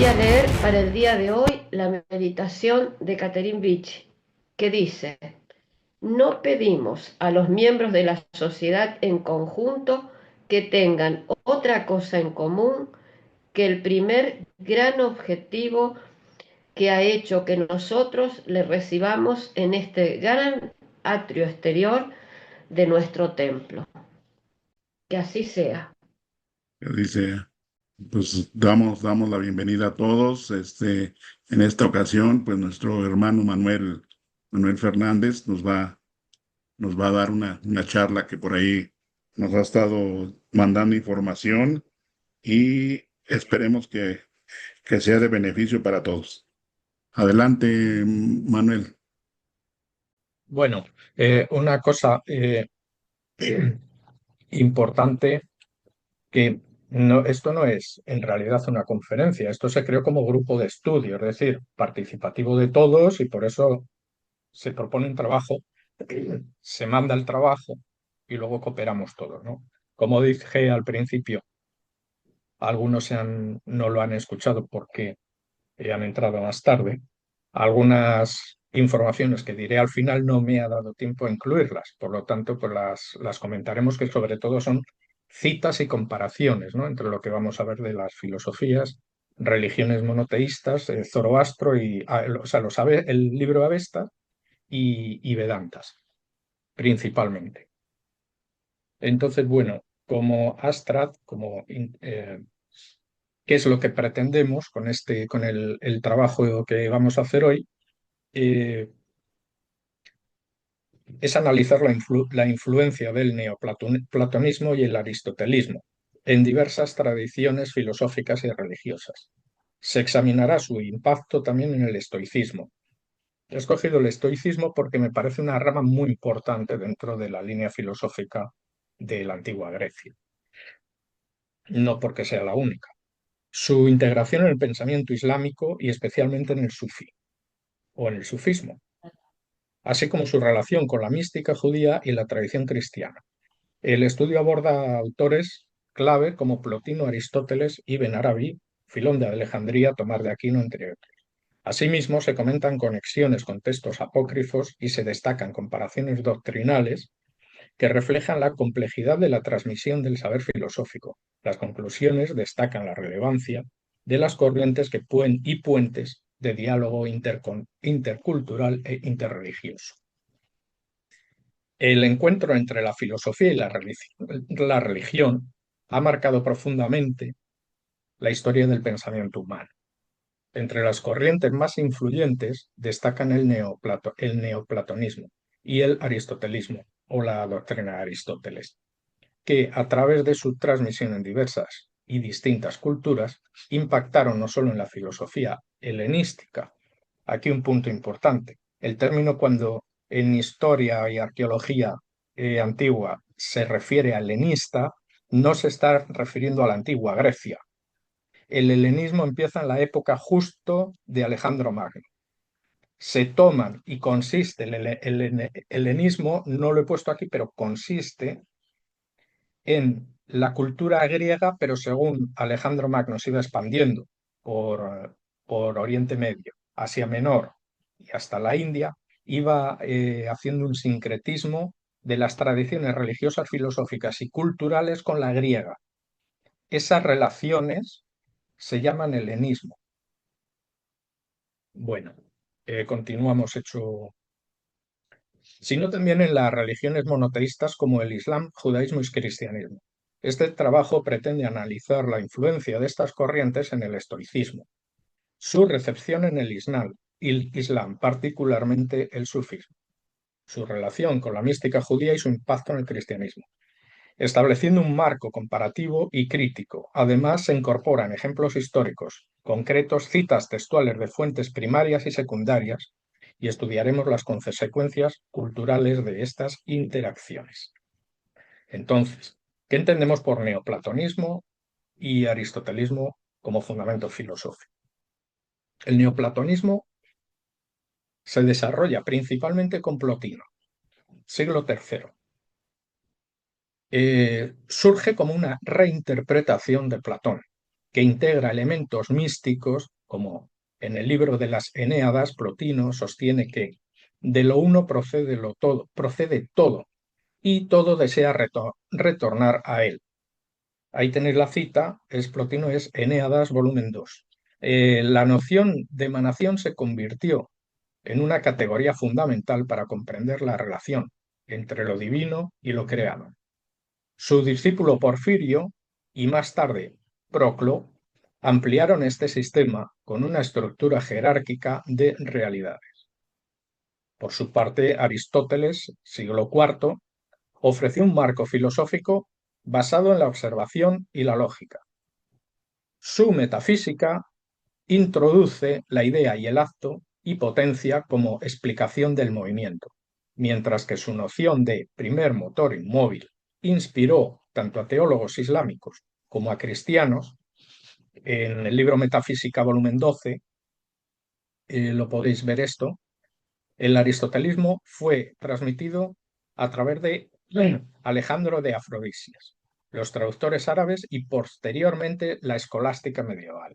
Voy a leer para el día de hoy la meditación de Catherine Beach, que dice: no pedimos a los miembros de la sociedad en conjunto que tengan otra cosa en común que el primer gran objetivo que ha hecho que nosotros le recibamos en este gran atrio exterior de nuestro templo. Que así sea. Dice, pues damos la bienvenida a todos. En esta ocasión, pues nuestro hermano Manuel Fernández nos va a dar una charla que por ahí nos ha estado mandando información y esperemos que sea de beneficio para todos. Adelante, Manuel. Bueno, una cosa importante que esto no es en realidad una conferencia, esto se creó como grupo de estudio, es decir, participativo de todos y por eso se propone un trabajo, se manda el trabajo y luego cooperamos todos, ¿no? Como dije al principio, algunos no lo han escuchado porque han entrado más tarde. Algunas informaciones que diré al final no me ha dado tiempo a incluirlas, por lo tanto, pues las comentaremos, que sobre todo son citas y comparaciones, ¿no?, entre lo que vamos a ver de las filosofías, religiones monoteístas, Zoroastro o sea, el libro Avesta y Vedantas, principalmente. Entonces, bueno, como Astrat, ¿qué es lo que pretendemos con el trabajo que vamos a hacer hoy? Es analizar la influencia del neoplatonismo y el aristotelismo en diversas tradiciones filosóficas y religiosas. Se examinará su impacto también en el estoicismo. He escogido el estoicismo porque me parece una rama muy importante dentro de la línea filosófica de la antigua Grecia, no porque sea la única. Su integración en el pensamiento islámico y especialmente en el sufí o en el sufismo, así como su relación con la mística judía y la tradición cristiana. El estudio aborda autores clave como Plotino, Aristóteles, Ibn Arabi, Filón de Alejandría, Tomás de Aquino, entre otros. Asimismo, se comentan conexiones con textos apócrifos y se destacan comparaciones doctrinales que reflejan la complejidad de la transmisión del saber filosófico. Las conclusiones destacan la relevancia de las corrientes y puentes de diálogo intercultural e interreligioso. El encuentro entre la filosofía y la religión ha marcado profundamente la historia del pensamiento humano. Entre las corrientes más influyentes destacan el neoplatonismo y el aristotelismo, o la doctrina de Aristóteles, que a través de su transmisión en diversas y distintas culturas impactaron no solo en la filosofía helenística. Aquí un punto importante. El término, cuando en historia y arqueología antigua se refiere a helenista, no se está refiriendo a la antigua Grecia. El helenismo empieza en la época justo de Alejandro Magno. Se toman y consiste el helenismo, no lo he puesto aquí, pero consiste en la cultura griega, pero según Alejandro Magno se iba expandiendo por Oriente Medio, Asia Menor y hasta la India, iba haciendo un sincretismo de las tradiciones religiosas, filosóficas y culturales con la griega. Esas relaciones se llaman helenismo. Bueno, continuamos sino también en las religiones monoteístas como el Islam, judaísmo y cristianismo. Este trabajo pretende analizar la influencia de estas corrientes en el estoicismo, su recepción en el Islam, particularmente el sufismo, su relación con la mística judía y su impacto en el cristianismo, estableciendo un marco comparativo y crítico. Además, se incorporan ejemplos históricos, concretos, citas textuales de fuentes primarias y secundarias, y estudiaremos las consecuencias culturales de estas interacciones. Entonces, ¿qué entendemos por neoplatonismo y aristotelismo como fundamento filosófico? El neoplatonismo se desarrolla principalmente con Plotino, siglo III. Surge como una reinterpretación de Platón, que integra elementos místicos, como en el libro de las Eneadas, Plotino sostiene que de lo uno procede todo, y todo desea retornar a él. Ahí tenéis la cita, Plotino es Eneadas, volumen 2. La noción de emanación se convirtió en una categoría fundamental para comprender la relación entre lo divino y lo creado. Su discípulo Porfirio y más tarde Proclo ampliaron este sistema con una estructura jerárquica de realidades. Por su parte, Aristóteles, siglo IV, ofreció un marco filosófico basado en la observación y la lógica. Su metafísica introduce la idea y el acto y potencia como explicación del movimiento, mientras que su noción de primer motor inmóvil inspiró tanto a teólogos islámicos como a cristianos. En el libro Metafísica, volumen 12, lo podéis ver esto. El aristotelismo fue transmitido a través de Alejandro de Afrodisias, los traductores árabes y posteriormente la escolástica medieval.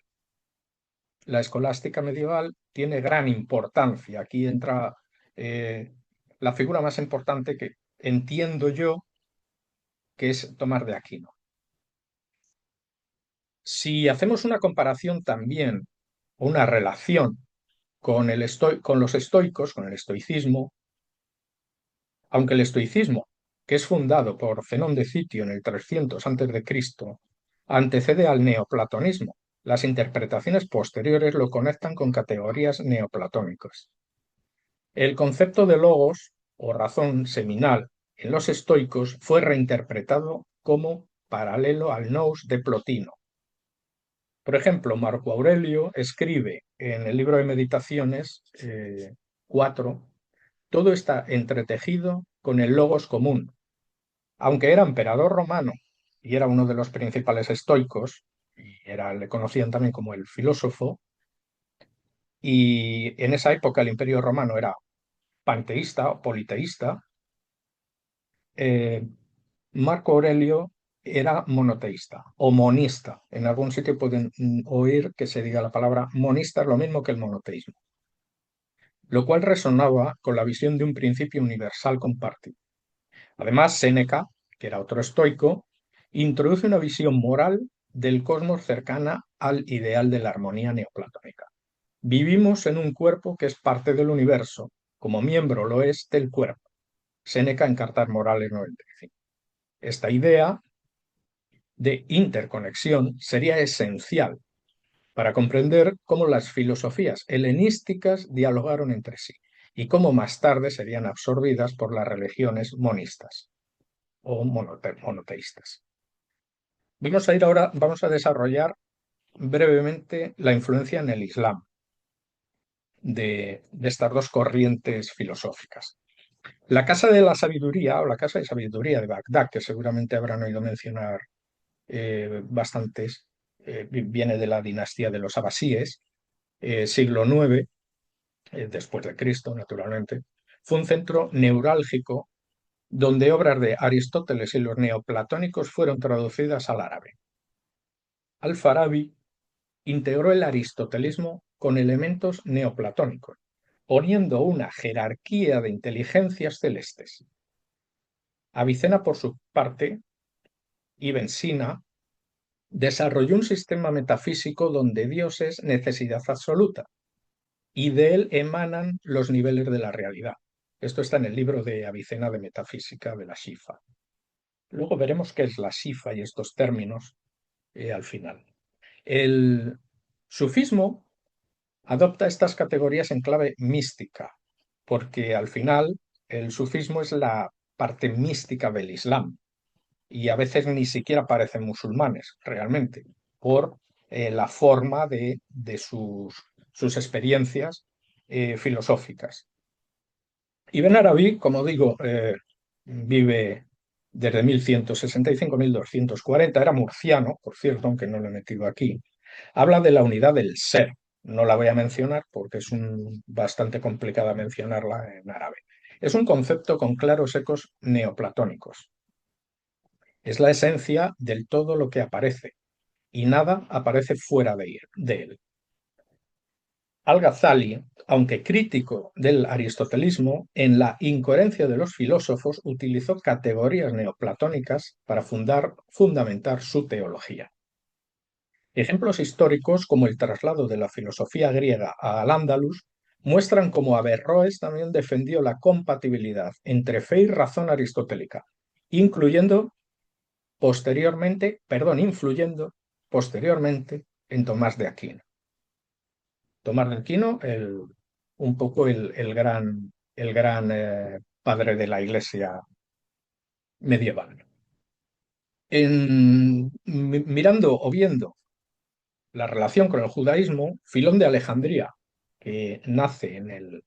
La escolástica medieval tiene gran importancia. Aquí entra la figura más importante que entiendo yo, que es Tomás de Aquino. Si hacemos una comparación también, una relación con los estoicos, con el estoicismo, aunque el estoicismo, que es fundado por Zenón de Citio en el 300 a.C., antecede al neoplatonismo, las interpretaciones posteriores lo conectan con categorías neoplatónicas. El concepto de logos o razón seminal en los estoicos fue reinterpretado como paralelo al nous de Plotino. Por ejemplo, Marco Aurelio escribe en el libro de Meditaciones 4, todo está entretejido con el logos común. Aunque era emperador romano y era uno de los principales estoicos, y le conocían también como el filósofo, y en esa época el Imperio Romano era panteísta o politeísta, Marco Aurelio era monoteísta o monista. En algún sitio pueden oír que se diga la palabra monista, es lo mismo que el monoteísmo, lo cual resonaba con la visión de un principio universal compartido. Además, Séneca, que era otro estoico, introduce una visión moral del cosmos cercana al ideal de la armonía neoplatónica. Vivimos en un cuerpo que es parte del universo, como miembro lo es del cuerpo. Séneca en Cartas Morales 95. Esta idea de interconexión sería esencial para comprender cómo las filosofías helenísticas dialogaron entre sí y cómo más tarde serían absorbidas por las religiones monistas o monoteístas. Vamos a desarrollar brevemente la influencia en el Islam de estas dos corrientes filosóficas. La Casa de la Sabiduría o la Casa de Sabiduría de Bagdad, que seguramente habrán oído mencionar bastantes, viene de la dinastía de los abasíes, siglo IX, después de Cristo, naturalmente. Fue un centro neurálgico donde obras de Aristóteles y los neoplatónicos fueron traducidas al árabe. Al-Farabi integró el aristotelismo con elementos neoplatónicos, poniendo una jerarquía de inteligencias celestes. Avicena, por su parte, Ibn Sina, desarrolló un sistema metafísico donde Dios es necesidad absoluta y de él emanan los niveles de la realidad. Esto está en el libro de Avicena de Metafísica de la Shifa. Luego veremos qué es la Shifa y estos términos al final. El sufismo adopta estas categorías en clave mística, porque al final el sufismo es la parte mística del Islam y a veces ni siquiera parecen musulmanes realmente, por la forma de sus experiencias filosóficas. Ibn Arabi, como digo, vive desde 1165 a 1240, era murciano, por cierto, aunque no lo he metido aquí. Habla de la unidad del ser. No la voy a mencionar porque es bastante complicada mencionarla en árabe. Es un concepto con claros ecos neoplatónicos. Es la esencia del todo lo que aparece, y nada aparece fuera de él. Al-Ghazali, aunque crítico del aristotelismo, en La incoherencia de los filósofos utilizó categorías neoplatónicas para fundamentar su teología. Ejemplos históricos como el traslado de la filosofía griega a Al-Ándalus muestran cómo Averroes también defendió la compatibilidad entre fe y razón aristotélica, influyendo posteriormente en Tomás de Aquino. Tomás de Aquino, un poco el gran padre de la Iglesia medieval. Mirando o viendo la relación con el judaísmo, Filón de Alejandría, que nace en el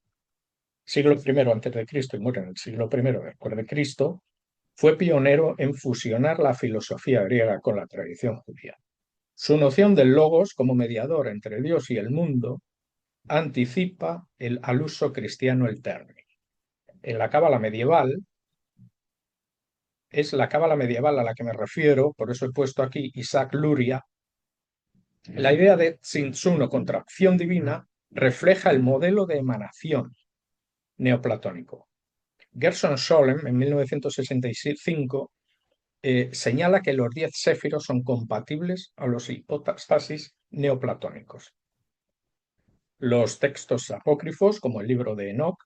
siglo I antes de Cristo y muere en el siglo I después de Cristo, fue pionero en fusionar la filosofía griega con la tradición judía. Su noción del logos como mediador entre Dios y el mundo anticipa al uso cristiano el término. En la cábala medieval, es la cábala medieval a la que me refiero, por eso he puesto aquí Isaac Luria, la idea de Tzintzun o contracción divina refleja el modelo de emanación neoplatónico. Gerson Scholem, en 1965, señala que los 10 séfiros son compatibles a los hipostasis neoplatónicos. Los textos apócrifos, como el libro de Enoc,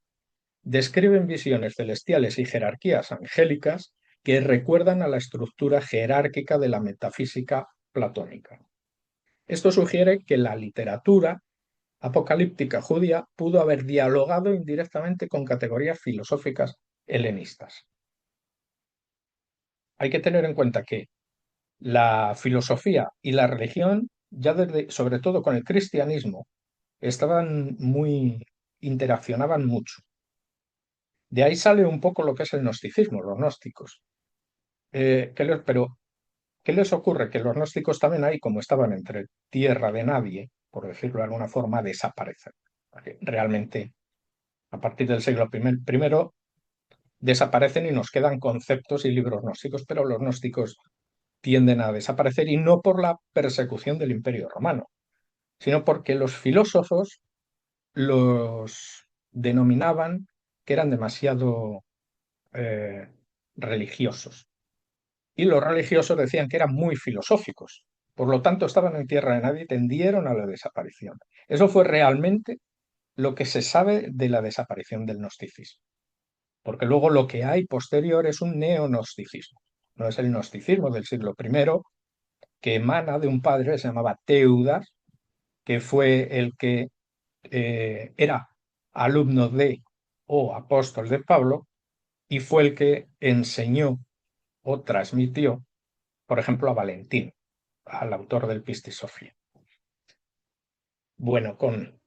describen visiones celestiales y jerarquías angélicas que recuerdan a la estructura jerárquica de la metafísica platónica. Esto sugiere que la literatura apocalíptica judía pudo haber dialogado indirectamente con categorías filosóficas helenistas. Hay que tener en cuenta que la filosofía y la religión, sobre todo con el cristianismo, interaccionaban mucho. De ahí sale un poco lo que es el gnosticismo, los gnósticos. Pero, ¿qué les ocurre? Que los gnósticos también ahí, como estaban entre tierra de nadie, por decirlo de alguna forma, desaparecen. Realmente, a partir del siglo I, desaparecen y nos quedan conceptos y libros gnósticos, pero los gnósticos tienden a desaparecer y no por la persecución del Imperio Romano, sino porque los filósofos los denominaban que eran demasiado religiosos. Y los religiosos decían que eran muy filosóficos. Por lo tanto, estaban en tierra de nadie y tendieron a la desaparición. Eso fue realmente lo que se sabe de la desaparición del gnosticismo. Porque luego lo que hay posterior es un neognosticismo. No es el gnosticismo del siglo I, que emana de un padre que se llamaba Teudas, que fue el que era alumno o apóstol de Pablo, y fue el que enseñó o transmitió, por ejemplo, a Valentín, al autor del Pistis Sophia. Bueno, con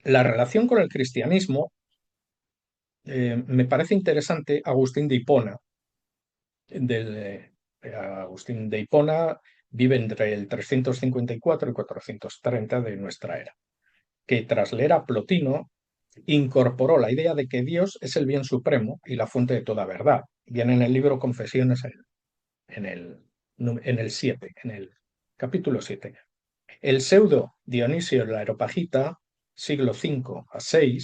la relación con el cristianismo, me parece interesante Agustín de Hipona. Agustín de Hipona vive entre el 354 y 430 de nuestra era, que tras leer a Plotino incorporó la idea de que Dios es el bien supremo y la fuente de toda verdad. Viene en el libro Confesiones en el 7, en el capítulo 7. El pseudo Dionisio el Areopagita, siglo V a VI,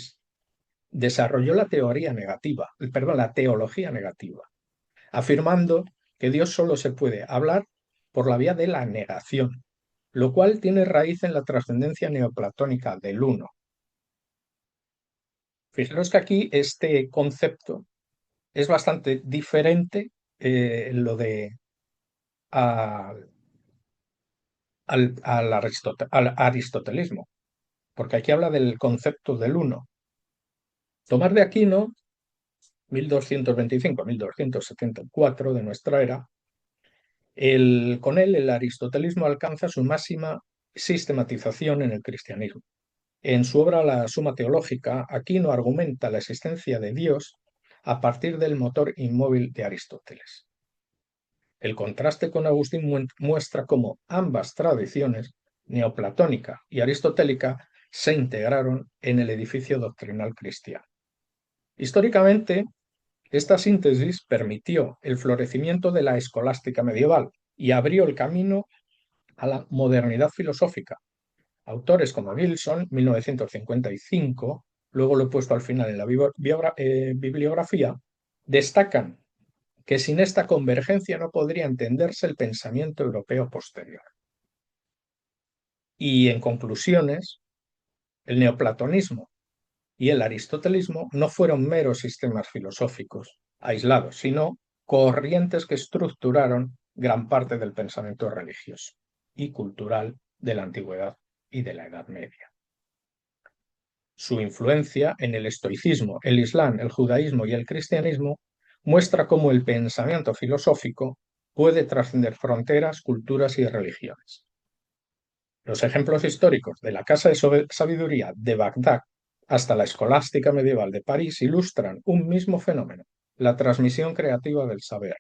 desarrolló la teología negativa, afirmando que Dios solo se puede hablar por la vía de la negación, lo cual tiene raíz en la trascendencia neoplatónica del uno. Fijaros que aquí este concepto es bastante diferente al aristotelismo, porque aquí habla del concepto del uno. Tomás de Aquino, 1225-1274 de nuestra era, con él el aristotelismo alcanza su máxima sistematización en el cristianismo. En su obra La Suma Teológica, Aquino argumenta la existencia de Dios a partir del motor inmóvil de Aristóteles. El contraste con Agustín muestra cómo ambas tradiciones, neoplatónica y aristotélica, se integraron en el edificio doctrinal cristiano. Históricamente, Esta síntesis permitió el florecimiento de la escolástica medieval y abrió el camino a la modernidad filosófica. Autores como Gilson, 1955, luego lo he puesto al final en la bibliografía, destacan que sin esta convergencia no podría entenderse el pensamiento europeo posterior. Y en conclusiones, el neoplatonismo y el aristotelismo no fueron meros sistemas filosóficos aislados, sino corrientes que estructuraron gran parte del pensamiento religioso y cultural de la antigüedad y de la Edad Media. Su influencia en el estoicismo, el islam, el judaísmo y el cristianismo muestra cómo el pensamiento filosófico puede trascender fronteras, culturas y religiones. Los ejemplos históricos de la Casa de Sabiduría de Bagdad hasta la escolástica medieval de París ilustran un mismo fenómeno, la transmisión creativa del saber.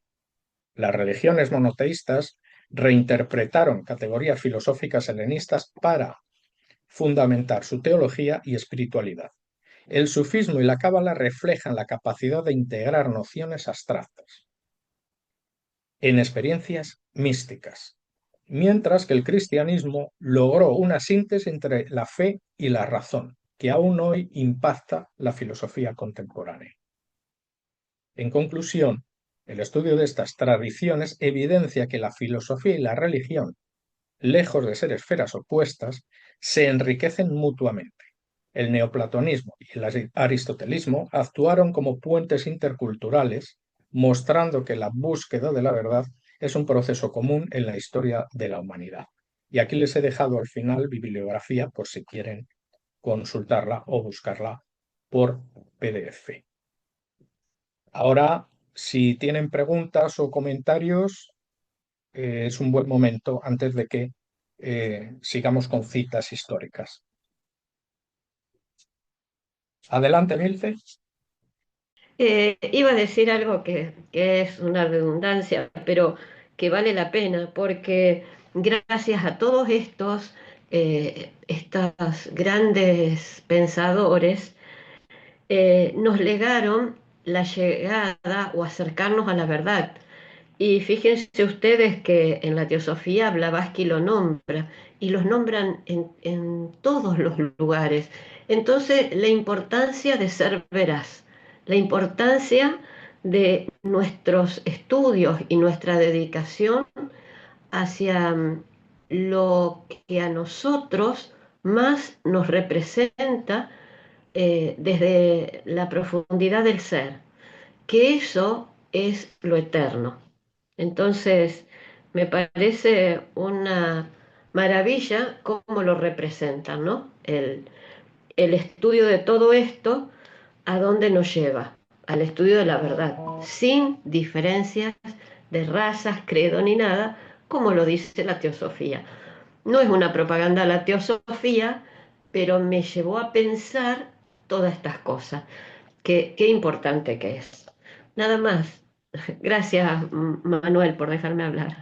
Las religiones monoteístas reinterpretaron categorías filosóficas helenistas para fundamentar su teología y espiritualidad. El sufismo y la cábala reflejan la capacidad de integrar nociones abstractas en experiencias místicas, mientras que el cristianismo logró una síntesis entre la fe y la razón, que aún hoy impacta la filosofía contemporánea. En conclusión, el estudio de estas tradiciones evidencia que la filosofía y la religión, lejos de ser esferas opuestas, se enriquecen mutuamente. El neoplatonismo y el aristotelismo actuaron como puentes interculturales, mostrando que la búsqueda de la verdad es un proceso común en la historia de la humanidad. Y aquí les he dejado al final bibliografía por si quieren consultarla o buscarla por PDF. Ahora, si tienen preguntas o comentarios, es un buen momento antes de que sigamos con citas históricas. Adelante, Milce. Iba a decir algo que es una redundancia, pero que vale la pena porque gracias a todos estos grandes pensadores, nos legaron la llegada o acercarnos a la verdad. Y fíjense ustedes que en la teosofía Blavatsky lo nombra y los nombran en todos los lugares. Entonces, la importancia de ser veraz, la importancia de nuestros estudios y nuestra dedicación hacia lo que a nosotros más nos representa desde la profundidad del ser, que eso es lo eterno. Entonces, me parece una maravilla cómo lo representan, ¿no? El estudio de todo esto, ¿a dónde nos lleva? Al estudio de la verdad, sin diferencias de razas, credo ni nada, como lo dice la teosofía. No es una propaganda la teosofía, pero me llevó a pensar todas estas cosas. Qué importante que es. Nada más. Gracias, Manuel, por dejarme hablar.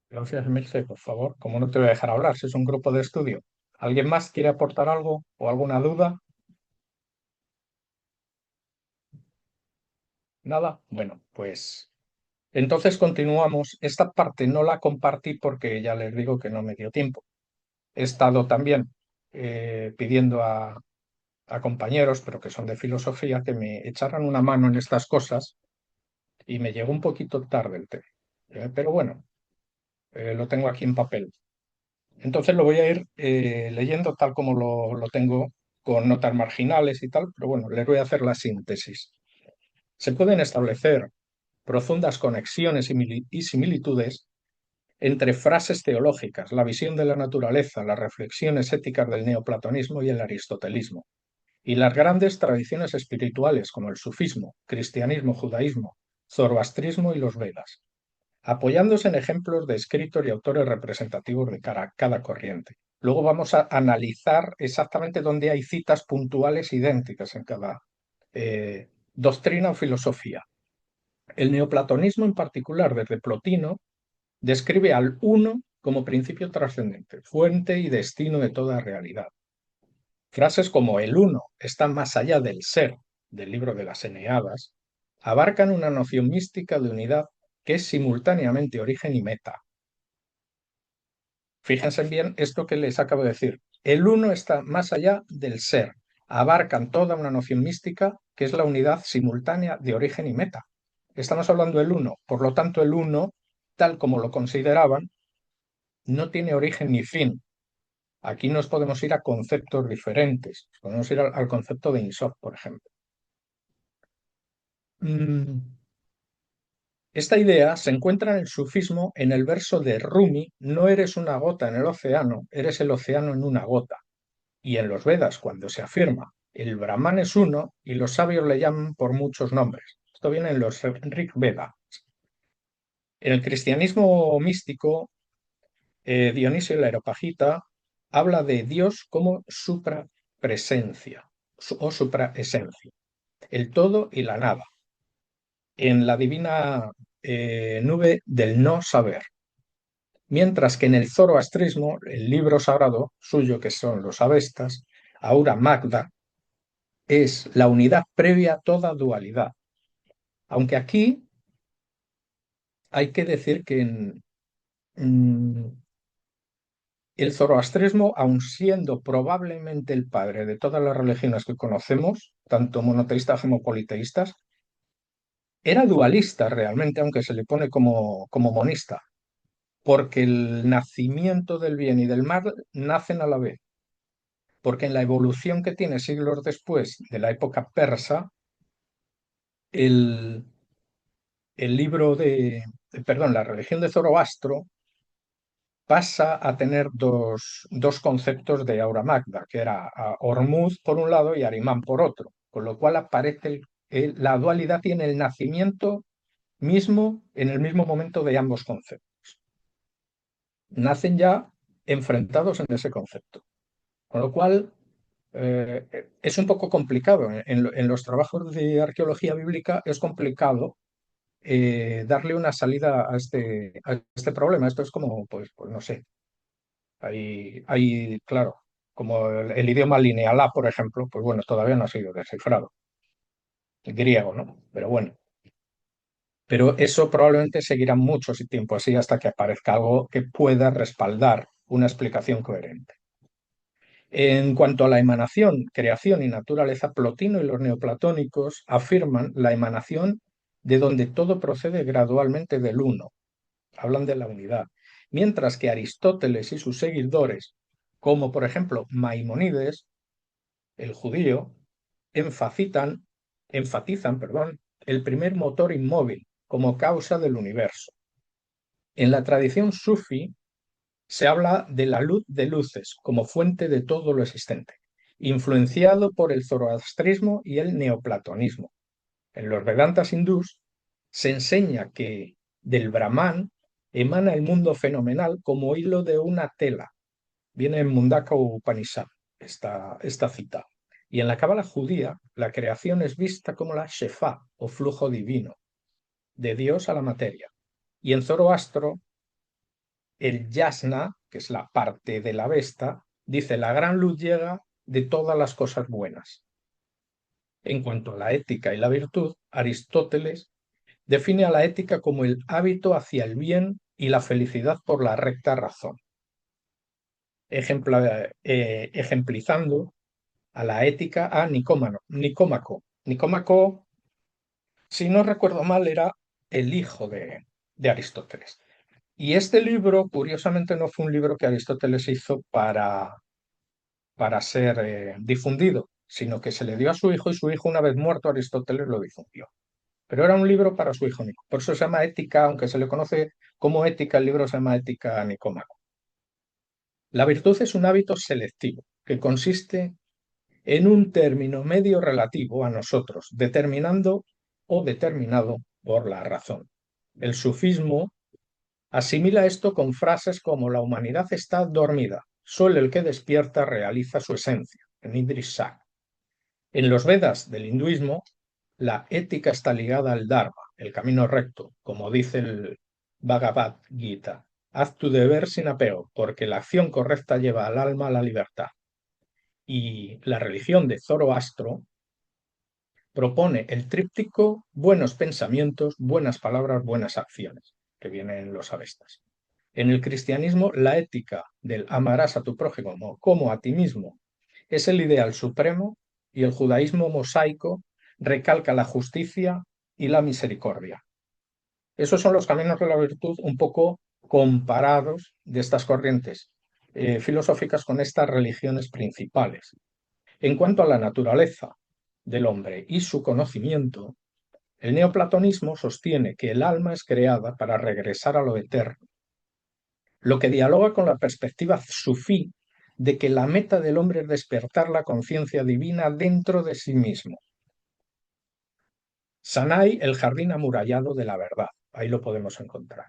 Gracias, Milce, por favor. Como no te voy a dejar hablar, si es un grupo de estudio. ¿Alguien más quiere aportar algo o alguna duda? Nada. Bueno, pues entonces continuamos. Esta parte no la compartí porque ya les digo que no me dio tiempo. He estado también pidiendo a compañeros, pero que son de filosofía, que me echaran una mano en estas cosas y me llegó un poquito tarde el tema. Pero bueno, lo tengo aquí en papel. Entonces lo voy a ir leyendo tal como lo tengo con notas marginales y tal, pero bueno, les voy a hacer la síntesis. Se pueden establecer profundas conexiones y similitudes entre frases teológicas, la visión de la naturaleza, las reflexiones éticas del neoplatonismo y el aristotelismo, y las grandes tradiciones espirituales como el sufismo, cristianismo, judaísmo, zoroastrismo y los Vedas, apoyándose en ejemplos de escritos y autores representativos de cada corriente. Luego vamos a analizar exactamente dónde hay citas puntuales idénticas en cada doctrina o filosofía. El neoplatonismo en particular, desde Plotino, describe al uno como principio trascendente, fuente y destino de toda realidad. Frases como el uno está más allá del ser, del libro de las Eneadas, abarcan una noción mística de unidad que es simultáneamente origen y meta. Fíjense bien esto que les acabo de decir. El uno está más allá del ser. Abarcan toda una noción mística que es la unidad simultánea de origen y meta. Estamos hablando del uno. Por lo tanto, el uno, tal como lo consideraban, no tiene origen ni fin. Aquí nos podemos ir a conceptos diferentes. Podemos ir al concepto de Insop, por ejemplo. Esta idea se encuentra en el sufismo en el verso de Rumi: no eres una gota en el océano, eres el océano en una gota. Y en los Vedas, cuando se afirma el Brahman es uno y los sabios le llaman por muchos nombres. Esto viene en los Rig Veda. En el cristianismo místico, Dionisio el Areopagita habla de Dios como suprapresencia o supraesencia, el todo y la nada, en la divina nube del no saber. Mientras que en el zoroastrismo, el libro sagrado suyo, que son los Avestas, Ahura Magda, es la unidad previa a toda dualidad. Aunque aquí hay que decir que mm, el zoroastrismo, aun siendo probablemente el padre de todas las religiones que conocemos, tanto monoteístas como politeístas, era dualista realmente, aunque se le pone como monista, porque el nacimiento del bien y del mal nacen a la vez. Porque en la evolución que tiene siglos después de la época persa, el, el libro perdón, la religión de Zoroastro pasa a tener dos conceptos de Aura Magda, que era Hormuz por un lado y Arimán por otro, con lo cual aparece la dualidad tiene el nacimiento mismo en el mismo momento de ambos conceptos. Nacen ya enfrentados en ese concepto, con lo cual es un poco complicado. En los trabajos de arqueología bíblica es complicado darle una salida a este problema. Esto es como, pues no sé, claro, como el idioma lineal A, por ejemplo, pues bueno, todavía no ha sido descifrado, el griego, ¿no? Pero bueno, pero eso probablemente seguirá mucho tiempo así hasta que aparezca algo que pueda respaldar una explicación coherente. En cuanto a la emanación, creación y naturaleza, Plotino y los neoplatónicos afirman la emanación de donde todo procede gradualmente del uno, hablan de la unidad, mientras que Aristóteles y sus seguidores, como por ejemplo Maimónides, el judío, enfatizan, perdón, el primer motor inmóvil como causa del universo. En la tradición sufi se habla de la luz de luces como fuente de todo lo existente, influenciado por el zoroastrismo y el neoplatonismo. En los Vedantas hindús se enseña que del Brahman emana el mundo fenomenal como hilo de una tela. Viene en Mundaka Upanishad esta cita. Y en la cábala judía, la creación es vista como la Shefá, o flujo divino, de Dios a la materia. Y en Zoroastro, el Yasna, que es la parte de la Vesta, dice: la gran luz llega de todas las cosas buenas. En cuanto a la ética y la virtud, Aristóteles define a la ética como el hábito hacia el bien y la felicidad por la recta razón, ejemplizando a la ética a Nicómaco. Nicómaco, si no recuerdo mal, era el hijo de Aristóteles. Y este libro, curiosamente, no fue un libro que Aristóteles hizo para ser difundido, sino que se le dio a su hijo y su hijo, una vez muerto Aristóteles, lo difundió. Pero era un libro para su hijo Nico. Por eso se llama Ética, aunque se le conoce como Ética, el libro se llama Ética Nicómaco. La virtud es un hábito selectivo que consiste en un término medio relativo a nosotros, determinando o determinado por la razón. El sufismo asimila esto con frases como: la humanidad está dormida, solo el que despierta realiza su esencia, en Idris Shah. En los Vedas del hinduismo, la ética está ligada al Dharma, el camino recto, como dice el Bhagavad Gita. Haz tu deber sin apego, porque la acción correcta lleva al alma a la libertad. Y la religión de Zoroastro propone el tríptico buenos pensamientos, buenas palabras, buenas acciones, que viene en los Avestas. En el cristianismo, la ética del amarás a tu prójimo como a ti mismo es el ideal supremo, y el judaísmo mosaico recalca la justicia y la misericordia. Esos son los caminos de la virtud un poco comparados de estas corrientes filosóficas con estas religiones principales. En cuanto a la naturaleza del hombre y su conocimiento, el neoplatonismo sostiene que el alma es creada para regresar a lo eterno, lo que dialoga con la perspectiva sufí de que la meta del hombre es despertar la conciencia divina dentro de sí mismo. Sanai, el jardín amurallado de la verdad, ahí lo podemos encontrar.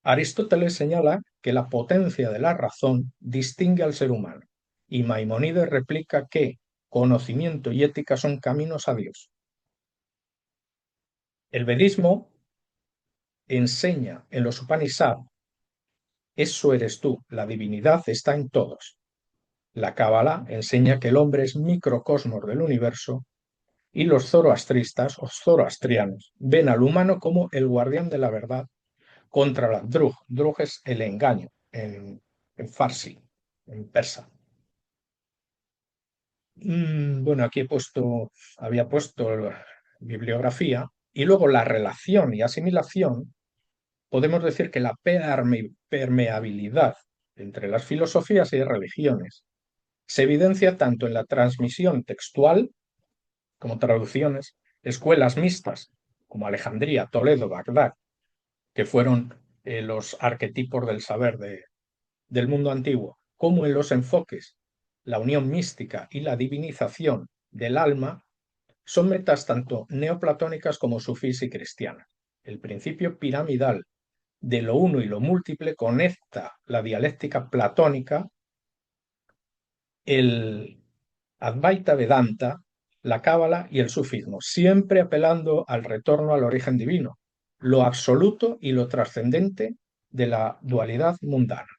Aristóteles señala que la potencia de la razón distingue al ser humano, y Maimónides replica que conocimiento y ética son caminos a Dios. El vedismo enseña en los Upanishads: eso eres tú, la divinidad está en todos. La Cábala enseña que el hombre es microcosmos del universo, y los zoroastristas o zoroastrianos ven al humano como el guardián de la verdad contra la drug. Drug es el engaño en farsi, en persa. Bueno, aquí había puesto bibliografía, y luego la relación y asimilación. Podemos decir que la permeabilidad entre las filosofías y religiones se evidencia tanto en la transmisión textual como traducciones, escuelas mixtas como Alejandría, Toledo, Bagdad, que fueron los arquetipos del saber del mundo antiguo, como en los enfoques, la unión mística y la divinización del alma, son metas tanto neoplatónicas como sufís y cristianas. El principio piramidal de lo uno y lo múltiple conecta la dialéctica platónica, el Advaita Vedanta, la Cábala y el sufismo, siempre apelando al retorno al origen divino, lo absoluto y lo trascendente de la dualidad mundana.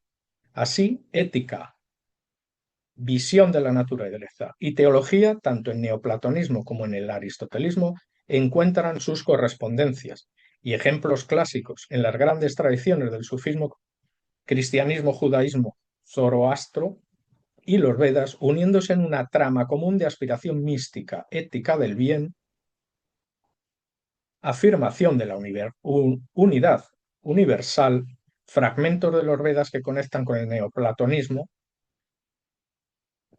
Así, ética, visión de la naturaleza y teología, tanto en neoplatonismo como en el aristotelismo, encuentran sus correspondencias y ejemplos clásicos en las grandes tradiciones del sufismo, cristianismo, judaísmo, zoroastro y los Vedas, uniéndose en una trama común de aspiración mística, ética del bien, afirmación de la unidad universal, fragmentos de los Vedas que conectan con el neoplatonismo,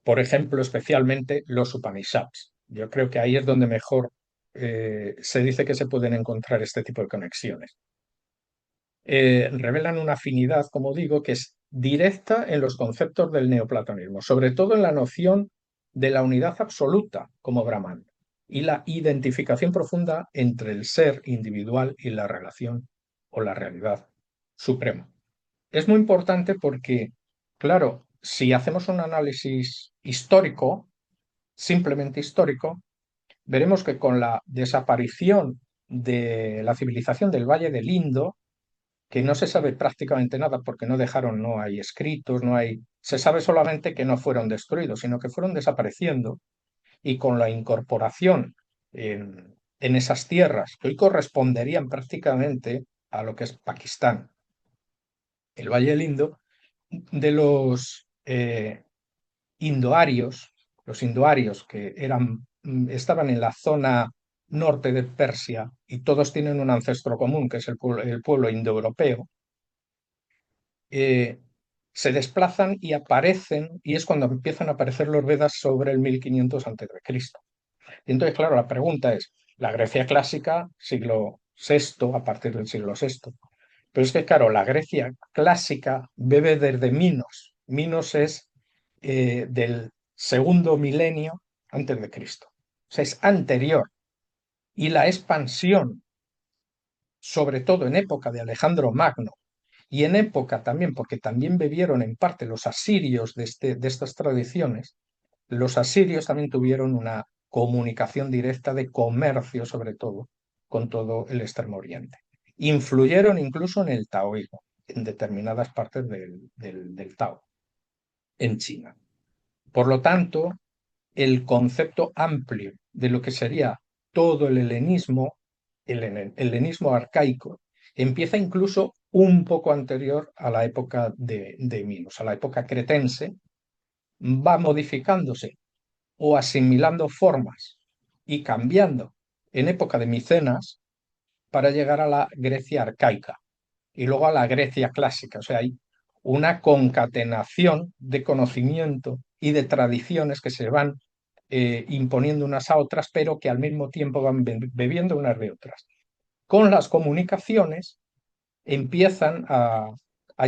por ejemplo, especialmente los Upanishads. Yo creo que ahí es donde mejor se dice que se pueden encontrar este tipo de conexiones. Revelan una afinidad, como digo, que es directa en los conceptos del neoplatonismo, sobre todo en la noción de la unidad absoluta como Brahman y la identificación profunda entre el ser individual y la relación o la realidad suprema. Es muy importante porque, claro, si hacemos un análisis histórico, simplemente histórico, veremos que con la desaparición de la civilización del Valle del Indo, que no se sabe prácticamente nada porque no hay escritos, se sabe solamente que no fueron destruidos, sino que fueron desapareciendo, y con la incorporación en esas tierras que hoy corresponderían prácticamente a lo que es Pakistán, el Valle del Indo, de los indoarios que estaban en la zona norte de Persia, y todos tienen un ancestro común, que es el pueblo indoeuropeo, se desplazan y aparecen, y es cuando empiezan a aparecer los Vedas sobre el 1500 a.C. Y entonces, claro, la pregunta es, la Grecia clásica, siglo VI, a partir del siglo VI. Pero es que, claro, la Grecia clásica bebe desde Minos. Minos es del segundo milenio antes de Cristo. O sea, es anterior. Y la expansión, sobre todo en época de Alejandro Magno, y en época también, porque también bebieron en parte los asirios de estas tradiciones, los asirios también tuvieron una comunicación directa de comercio, sobre todo, con todo el Extremo Oriente. Influyeron incluso en el taoísmo, en determinadas partes del Tao, en China. Por lo tanto, el concepto amplio de lo que sería todo el helenismo, el helenismo arcaico, empieza incluso un poco anterior a la época de Minos, a la época cretense, va modificándose o asimilando formas y cambiando en época de Micenas para llegar a la Grecia arcaica y luego a la Grecia clásica. O sea, hay una concatenación de conocimiento y de tradiciones que se van imponiendo unas a otras, pero que al mismo tiempo van bebiendo unas de otras. Con las comunicaciones empiezan a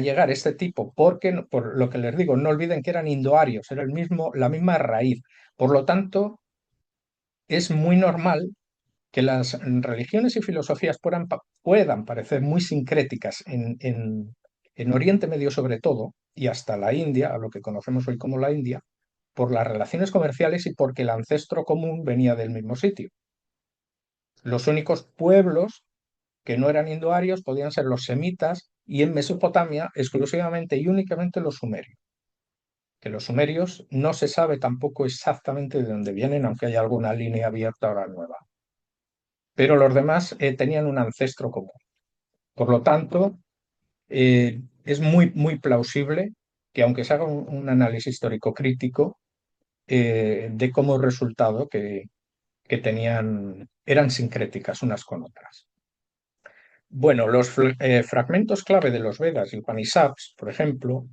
llegar este tipo, porque, por lo que les digo, no olviden que eran indoarios, era la misma raíz. Por lo tanto, es muy normal que las religiones y filosofías puedan parecer muy sincréticas en Oriente Medio sobre todo, y hasta la India, a lo que conocemos hoy como la India, por las relaciones comerciales y porque el ancestro común venía del mismo sitio. Los únicos pueblos que no eran indoarios podían ser los semitas y en Mesopotamia exclusivamente y únicamente los sumerios. Que los sumerios no se sabe tampoco exactamente de dónde vienen, aunque haya alguna línea abierta ahora nueva. Pero los demás tenían un ancestro común. Por lo tanto, es muy plausible que aunque se haga un análisis histórico crítico, dé como resultado que eran sincréticas unas con otras. Bueno, los fragmentos clave de los Vedas y Upanishads, por ejemplo,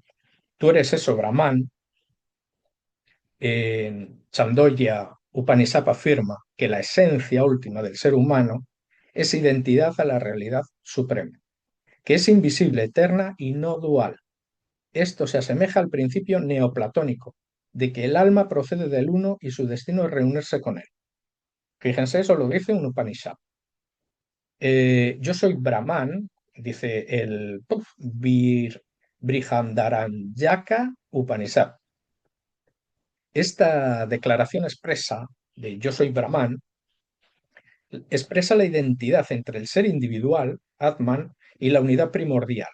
tú eres eso, Brahman. Chandogya Upanishad afirma que la esencia última del ser humano es identidad a la realidad suprema, que es invisible, eterna y no dual. Esto se asemeja al principio neoplatónico, de que el alma procede del uno y su destino es reunirse con él. Fíjense, eso lo dice un Upanishad. Yo soy Brahman, dice el Brihadaranyaka Upanishad. Esta declaración expresa de yo soy Brahman expresa la identidad entre el ser individual, Atman, y la unidad primordial.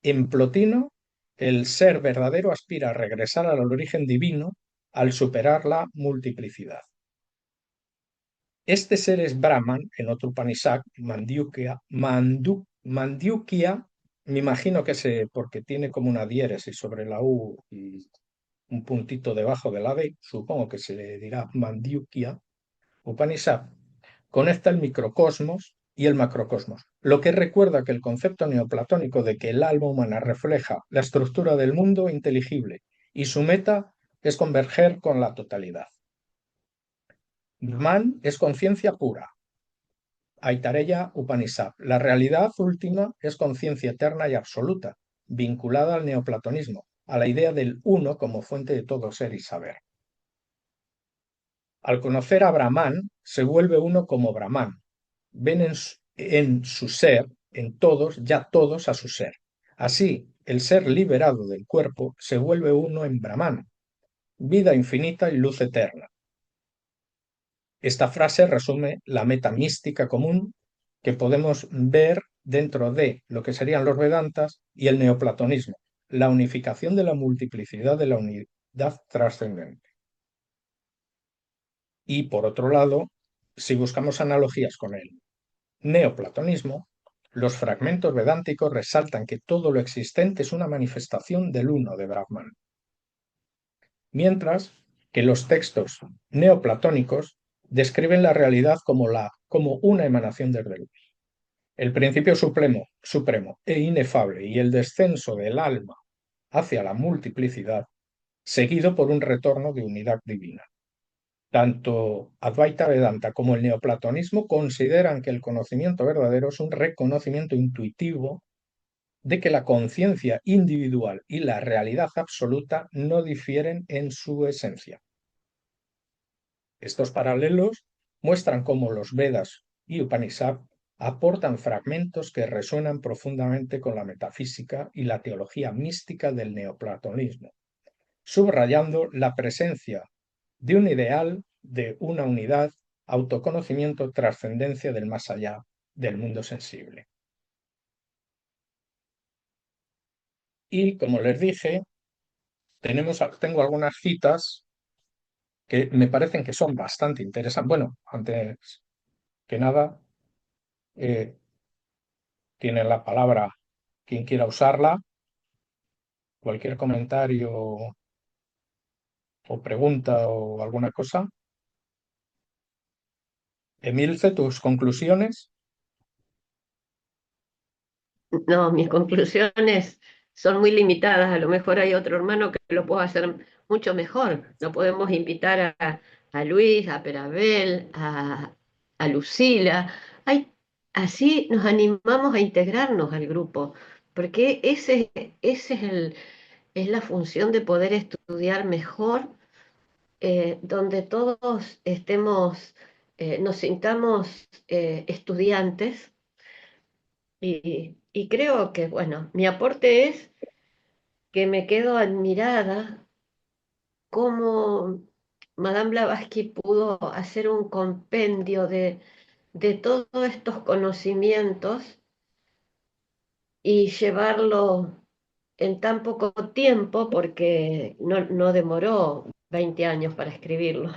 En Plotino, el ser verdadero aspira a regresar al origen divino al superar la multiplicidad. Este ser es Brahman, en otro Upanishad, Mandukya, me imagino que es porque tiene como una diéresis sobre la U y un puntito debajo de la D, supongo que se le dirá Mandukya, Upanishad, conecta el microcosmos y el macrocosmos, lo que recuerda que el concepto neoplatónico de que el alma humana refleja la estructura del mundo inteligible y su meta es converger con la totalidad. Brahman es conciencia pura. Aitareya Upanishad. La realidad última es conciencia eterna y absoluta, vinculada al neoplatonismo, a la idea del uno como fuente de todo ser y saber. Al conocer a Brahman, se vuelve uno como Brahman. Ven en su ser, en todos, ya todos a su ser. Así, el ser liberado del cuerpo se vuelve uno en Brahman, vida infinita y luz eterna. Esta frase resume la meta mística común que podemos ver dentro de lo que serían los Vedantas y el neoplatonismo, la unificación de la multiplicidad de la unidad trascendente. Y por otro lado, si buscamos analogías con el neoplatonismo, los fragmentos vedánticos resaltan que todo lo existente es una manifestación del uno de Brahman, mientras que los textos neoplatónicos describen la realidad como una emanación del luz. El principio supremo e inefable y el descenso del alma hacia la multiplicidad, seguido por un retorno de unidad divina. Tanto Advaita Vedanta como el neoplatonismo consideran que el conocimiento verdadero es un reconocimiento intuitivo de que la conciencia individual y la realidad absoluta no difieren en su esencia. Estos paralelos muestran cómo los Vedas y Upanishad aportan fragmentos que resuenan profundamente con la metafísica y la teología mística del neoplatonismo, subrayando la presencia de un ideal, de una unidad, autoconocimiento, trascendencia del más allá del mundo sensible. Y como les dije, tengo algunas citas que me parecen que son bastante interesantes. Bueno, antes que nada, eh, tiene la palabra quien quiera usarla, cualquier comentario o pregunta o alguna cosa. Emilce, tus conclusiones. No, mis conclusiones son muy limitadas. A lo mejor hay otro hermano que lo pueda hacer mucho mejor. No podemos invitar a Luis, a Perabel, a Lucila. Hay, así nos animamos a integrarnos al grupo, porque ese es la función de poder estudiar mejor, donde todos estemos, nos sintamos estudiantes y creo que, bueno, mi aporte es que me quedo admirada cómo Madame Blavatsky pudo hacer un compendio de todos estos conocimientos y llevarlo en tan poco tiempo, porque no demoró 20 años para escribirlo.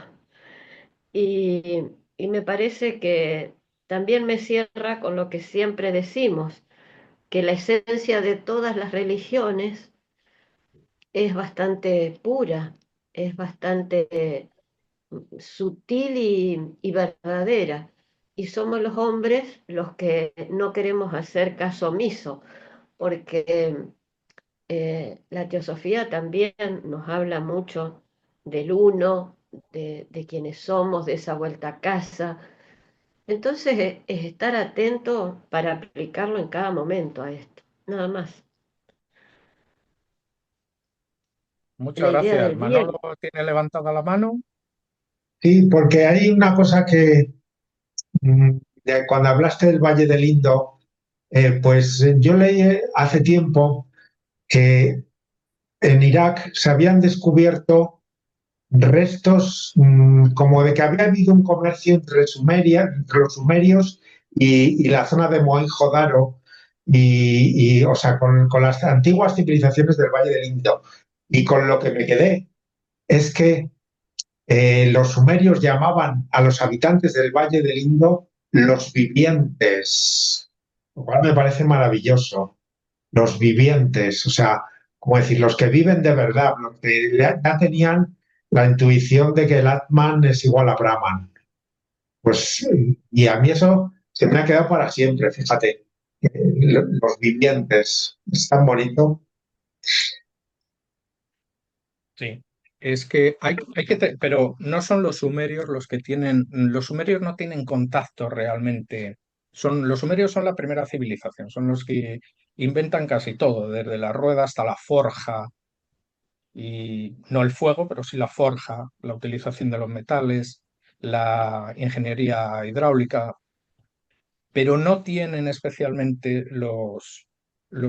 Y me parece que también me cierra con lo que siempre decimos, que la esencia de todas las religiones es bastante pura, es bastante sutil y verdadera. Y somos los hombres los que no queremos hacer caso omiso, porque la teosofía también nos habla mucho del uno, de quienes somos, de esa vuelta a casa. Entonces es estar atento para aplicarlo en cada momento a esto, nada más. Muchas La idea gracias. del Manolo bien. tiene levantada la mano. Sí, porque hay una cosa que cuando hablaste del Valle del Indo, pues yo leí hace tiempo que en Irak se habían descubierto restos como de que había habido un comercio entre entre los sumerios y la zona de Mohenjo-Daro o sea, con las antiguas civilizaciones del Valle del Indo. Y con lo que me quedé es que los sumerios llamaban a los habitantes del Valle del Indo los vivientes, lo cual me parece maravilloso. Los vivientes, o sea, como decir, los que viven de verdad, los que ya tenían la intuición de que el Atman es igual a Brahman. Pues, y a mí eso se me ha quedado para siempre, fíjate. Los vivientes, es tan bonito. Sí, es que pero no son los sumerios los que tienen, los sumerios no tienen contacto realmente. Los sumerios son la primera civilización, son los que inventan casi todo, desde la rueda hasta la forja, y no el fuego, pero sí la forja, la utilización de los metales, la ingeniería hidráulica, pero no tienen especialmente los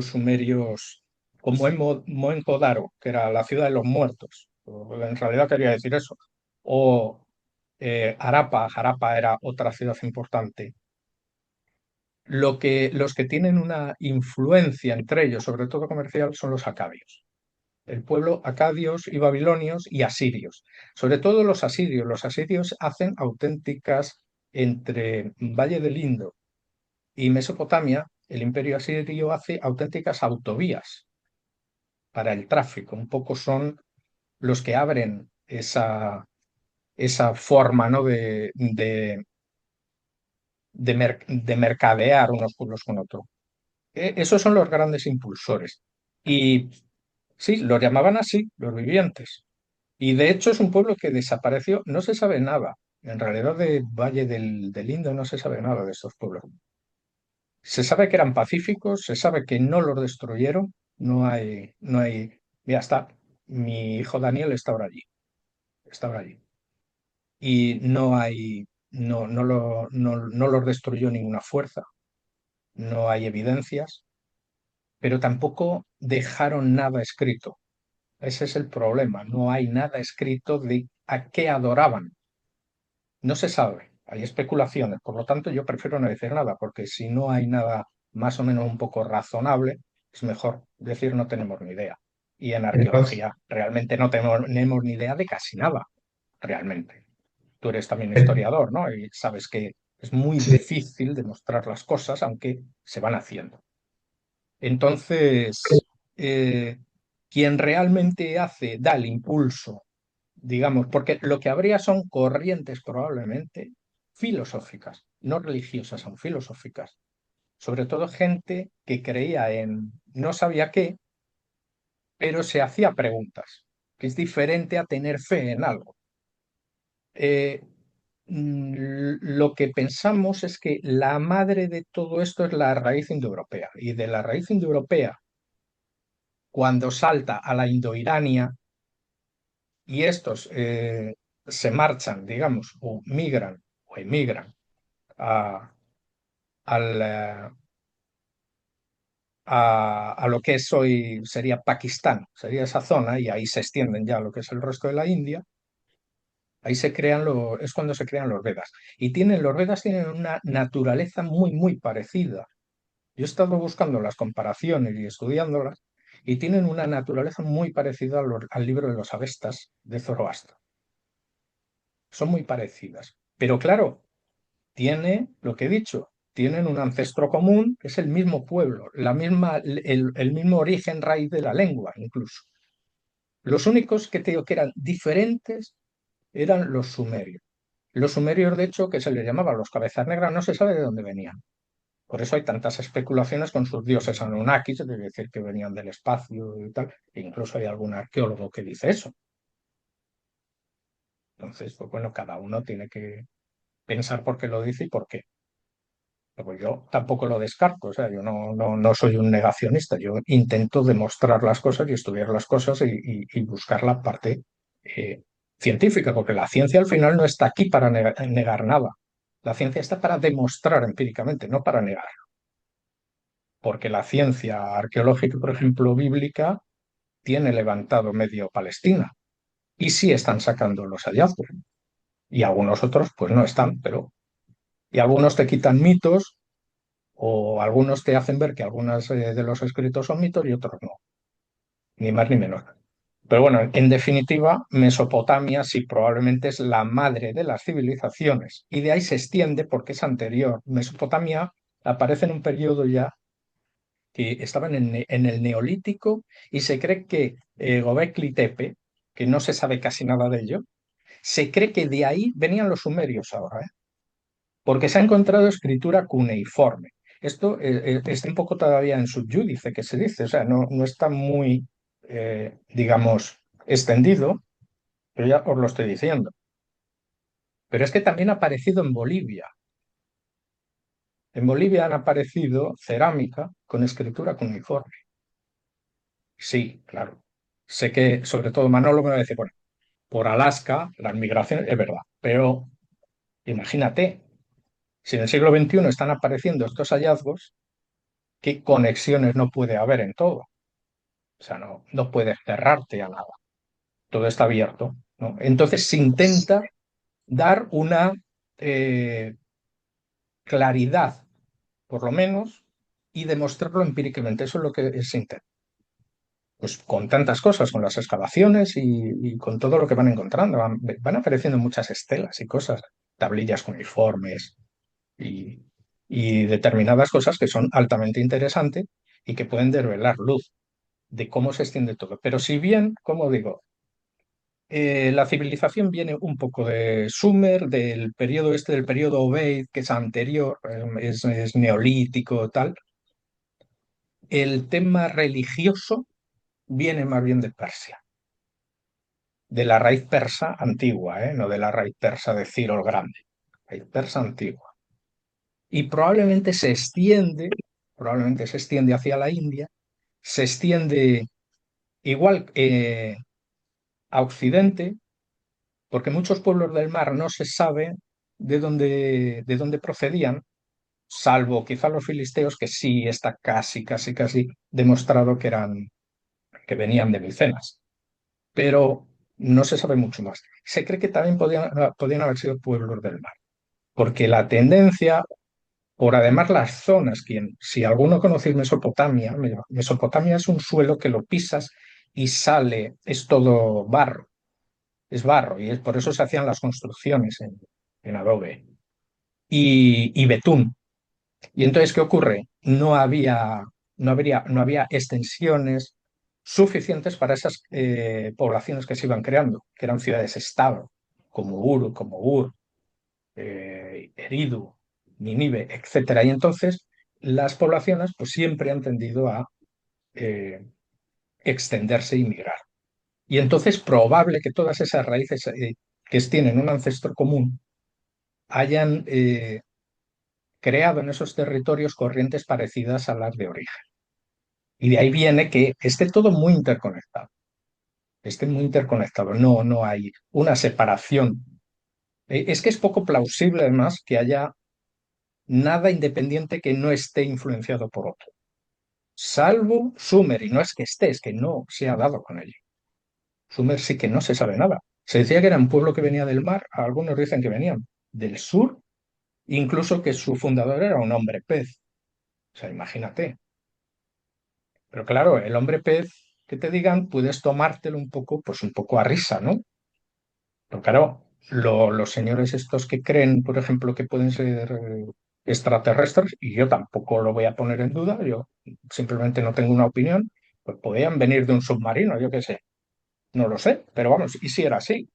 sumerios como en Mohenjo-Daro, que era la ciudad de los muertos. En realidad quería decir eso. O Harappa era otra ciudad importante. Los que tienen una influencia entre ellos, sobre todo comercial, son los acadios. El pueblo acadios y babilonios y asirios. Sobre todo los asirios. Los asirios hacen auténticas entre Valle del Indo y Mesopotamia, el imperio asirio hace auténticas autovías para el tráfico. Un poco son los que abren esa forma, ¿no? de mercadear unos pueblos con otros. Esos son los grandes impulsores. Y sí, los llamaban así, los vivientes. Y de hecho es un pueblo que desapareció, no se sabe nada. En realidad de Valle del Indo no se sabe nada de estos pueblos. Se sabe que eran pacíficos, se sabe que no los destruyeron, mira, mi hijo Daniel está ahora allí. Y no los destruyó ninguna fuerza, no hay evidencias, pero tampoco dejaron nada escrito. Ese es el problema, no hay nada escrito de a qué adoraban. No se sabe, hay especulaciones, por lo tanto yo prefiero no decir nada, porque si no hay nada más o menos un poco razonable, es mejor decir no tenemos ni idea. Y en Entonces, arqueología realmente no tenemos ni idea de casi nada, realmente. Tú eres también eh, historiador, ¿no? Y sabes que Es muy sí, difícil demostrar las cosas, aunque se van haciendo. Entonces, quien realmente da el impulso, digamos, porque lo que habría son corrientes probablemente filosóficas, no religiosas, son filosóficas. Sobre todo gente que creía en no sabía qué, pero se hacía preguntas, que es diferente a tener fe en algo. Eh, lo que pensamos es que la madre de todo esto es la raíz indoeuropea, y de la raíz indoeuropea, cuando salta a la indoirania y estos se marchan, digamos, o migran o emigran a, al, a lo que es hoy sería Pakistán, sería esa zona, y ahí se extienden ya a lo que es el resto de la India. Ahí es cuando se crean los Vedas. Y los Vedas tienen una naturaleza muy, muy parecida. Yo he estado buscando las comparaciones y estudiándolas, y tienen una naturaleza muy parecida al libro de los Avestas de Zoroastro. Son muy parecidas. Pero claro, tiene lo que he dicho, tienen un ancestro común, que es el mismo pueblo, el mismo origen raíz de la lengua, incluso. Los únicos que te digo que eran diferentes eran los sumerios. Los sumerios, de hecho, que se les llamaba los cabezas negras, no se sabe de dónde venían. Por eso hay tantas especulaciones con sus dioses Anunnakis, es decir, que venían del espacio y tal. E incluso hay algún arqueólogo que dice eso. Entonces, pues bueno, cada uno tiene que pensar por qué lo dice y por qué. Pues yo tampoco lo descarto, o sea, yo no soy un negacionista, yo intento demostrar las cosas y estudiar las cosas y buscar la parte eh, científica, porque la ciencia al final no está aquí para negar nada. La ciencia está para demostrar empíricamente, no para negar, porque la ciencia arqueológica, por ejemplo, bíblica, tiene levantado medio Palestina y sí están sacando los hallazgos, y algunos otros pues no están, pero y algunos te quitan mitos, o algunos te hacen ver que algunos de los escritos son mitos y otros no, ni más ni menos. Pero bueno, en definitiva, Mesopotamia sí probablemente es la madre de las civilizaciones, y de ahí se extiende porque es anterior. Mesopotamia aparece en un periodo ya que estaba en el Neolítico, y se cree que Gobekli Tepe, que no se sabe casi nada de ello, se cree que de ahí venían los sumerios ahora, porque se ha encontrado escritura cuneiforme. Esto está un poco todavía en subyúdice, que se dice, o sea, no está muy, digamos, extendido, pero ya os lo estoy diciendo. Pero es que también ha aparecido en Bolivia. En Bolivia han aparecido cerámica con escritura cuneiforme. Sí, claro. Sé que, sobre todo, Manolo me va a decir, bueno, por Alaska, las migraciones, es verdad, pero imagínate, si en el siglo XXI están apareciendo estos hallazgos, ¿qué conexiones no puede haber en todo? O sea, no puedes cerrarte a nada. Todo está abierto, ¿no? Entonces se intenta dar una eh, claridad, por lo menos, y demostrarlo empíricamente. Eso es lo que se intenta. Pues con tantas cosas, con las excavaciones y con todo lo que van encontrando. Van apareciendo muchas estelas y cosas, tablillas cuneiformes y, y determinadas cosas que son altamente interesantes y que pueden desvelar luz de cómo se extiende todo. Pero si bien, como digo, la civilización viene un poco de Sumer, del periodo este, del periodo Obeid, que es anterior, es neolítico, tal. El tema religioso viene más bien de Persia, de la raíz persa antigua, no de la raíz persa de Ciro el Grande, raíz persa antigua. Y probablemente se extiende hacia la India, se extiende igual a Occidente, porque muchos pueblos del mar no se sabe de dónde procedían, salvo quizá los filisteos, que sí está casi demostrado que venían de Micenas, pero no se sabe mucho más. Se cree que también podían haber sido pueblos del mar, porque la tendencia, por además las zonas, si alguno conoce Mesopotamia, Mesopotamia es un suelo que lo pisas y sale, es todo barro, es barro, y por eso se hacían las construcciones en adobe. y Betún. Y entonces, ¿qué ocurre? No había extensiones suficientes para esas poblaciones que se iban creando, que eran ciudades-estado, como Ur, Eridu, Nínive, etcétera. Y entonces las poblaciones pues siempre han tendido a eh, extenderse y migrar. Y entonces probable que todas esas raíces que tienen un ancestro común hayan creado en esos territorios corrientes parecidas a las de origen. Y de ahí viene que esté todo muy interconectado, esté muy interconectado, no hay una separación. Es que es poco plausible además que haya nada independiente que no esté influenciado por otro, salvo Sumer, y no es que esté, es que no se ha dado con ello. Sumer sí que no se sabe nada. Se decía que era un pueblo que venía del mar, algunos dicen que venían del sur, incluso que su fundador era un hombre pez. O sea, imagínate. Pero claro, el hombre pez, que te digan, puedes tomártelo un poco, pues un poco a risa, ¿no? Pero claro, los señores estos que creen, por ejemplo, que pueden ser extraterrestres, y yo tampoco lo voy a poner en duda, yo simplemente no tengo una opinión, pues podían venir de un submarino, yo qué sé, no lo sé, pero vamos, y si era así.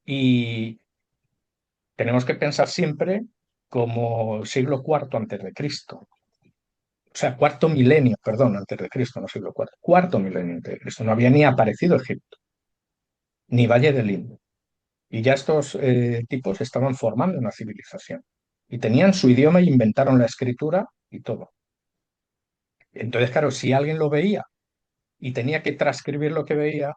Y tenemos que pensar siempre como siglo cuarto antes de Cristo. O sea, cuarto milenio, perdón, antes de Cristo, no siglo cuarto, cuarto milenio antes de Cristo. No había ni aparecido Egipto, ni Valle del Indo. Y ya estos tipos estaban formando una civilización. Y tenían su idioma y inventaron la escritura y todo. Entonces, claro, si alguien lo veía y tenía que transcribir lo que veía,